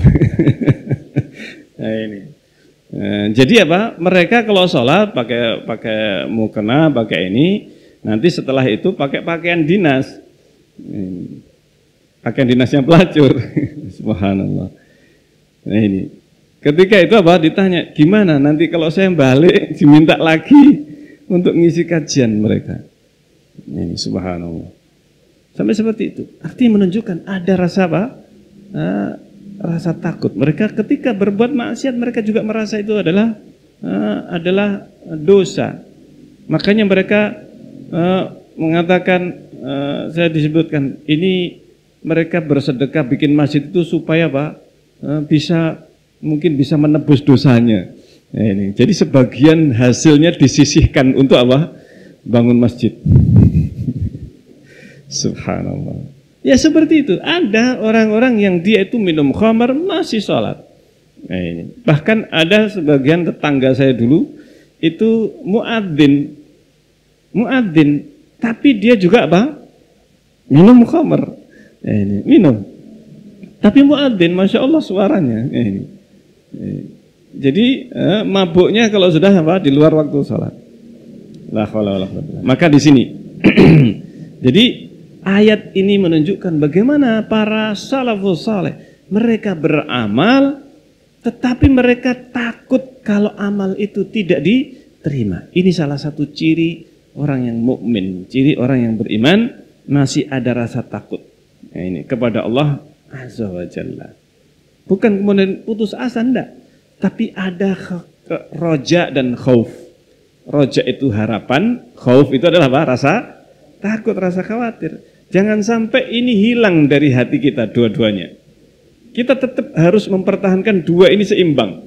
Nah, ini. Jadi apa? Mereka kalau sholat pakai mukena, pakai ini. Nanti setelah itu pakai pakaian dinas. Pakaian dinasnya pelacur. Subhanallah. Nah ini. Ketika itu apa? Ditanya, gimana nanti kalau saya balik diminta lagi untuk ngisi kajian mereka. Ini subhanallah. Sampai seperti itu. Artinya menunjukkan ada rasa apa? Rasa takut. Mereka ketika berbuat maksiat mereka juga merasa itu adalah dosa. Makanya mereka mengatakan, saya disebutkan ini mereka bersedekah bikin masjid itu supaya apa? Mungkin bisa menebus dosanya. Nah, ini. Jadi sebagian hasilnya disisihkan untuk apa? Bangun masjid. Subhanallah. Ya seperti itu. Ada orang-orang yang dia itu minum khamar masih sholat. Nah, ini. Bahkan ada sebagian tetangga saya dulu itu muadzin, tapi dia juga apa? Minum khamar. Nah, ini minum. Tapi muadzin, masya Allah suaranya. Nah, ini. Jadi mabuknya kalau sudah apa? Di luar waktu sholat. Maka di sini. Jadi ayat ini menunjukkan bagaimana para salafus saleh mereka beramal, tetapi mereka takut kalau amal itu tidak diterima. Ini salah satu ciri orang yang mukmin, ciri orang yang beriman masih ada rasa takut. Nah, ini kepada Allah Azza wa Jalla. Bukan kemudian putus asa, enggak, tapi ada roja dan khauf. Roja itu harapan, khauf itu adalah apa? Rasa takut, rasa khawatir. Jangan sampai ini hilang dari hati kita dua-duanya. Kita tetap harus mempertahankan dua ini seimbang.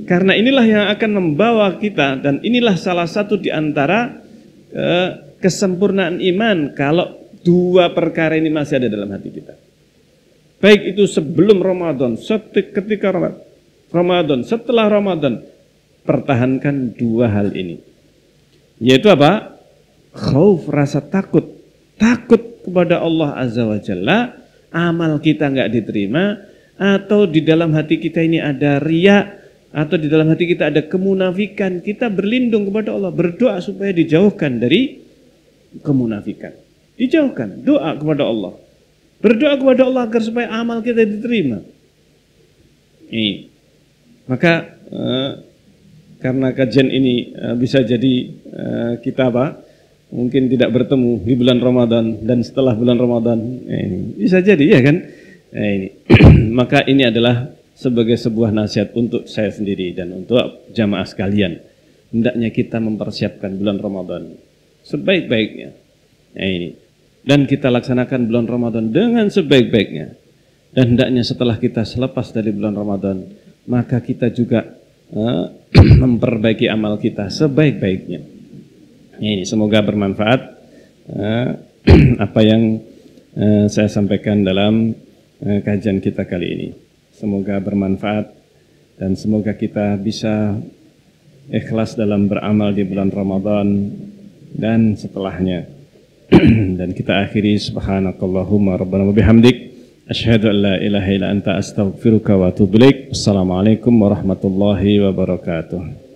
Karena inilah yang akan membawa kita, dan inilah salah satu di antara kesempurnaan iman kalau dua perkara ini masih ada dalam hati kita. Baik itu sebelum Ramadan, ketika Ramadan, setelah Ramadan, pertahankan dua hal ini. Yaitu apa? Khauf, rasa takut. Takut kepada Allah Azza wa Jalla, amal kita nggak diterima, atau di dalam hati kita ini ada riya, atau di dalam hati kita ada kemunafikan. Kita berlindung kepada Allah, berdoa supaya dijauhkan dari kemunafikan. Dijauhkan, doa kepada Allah. Berdoa kepada Allah agar supaya amal kita diterima. Ini. Maka karena kajian ini bisa jadi kita apa? Mungkin tidak bertemu di bulan Ramadan dan setelah bulan Ramadan. Ini bisa jadi ya kan? Ini. Maka ini adalah sebagai sebuah nasihat untuk saya sendiri dan untuk jamaah sekalian. Hendaknya kita mempersiapkan bulan Ramadan sebaik-baiknya. Nah, ini. Dan kita laksanakan bulan Ramadan dengan sebaik-baiknya. Dan hendaknya setelah kita selepas dari bulan Ramadan, maka kita juga memperbaiki amal kita sebaik-baiknya. Ini semoga bermanfaat apa yang saya sampaikan dalam kajian kita kali ini. Semoga bermanfaat dan semoga kita bisa ikhlas dalam beramal di bulan Ramadan dan setelahnya. Dan kita akhiri subhanakallahumma rabbana wa bihamdik asyhadu an la ilaha illa anta astaghfiruka wa atubu ilaik. Assalamualaikum warahmatullahi wabarakatuh.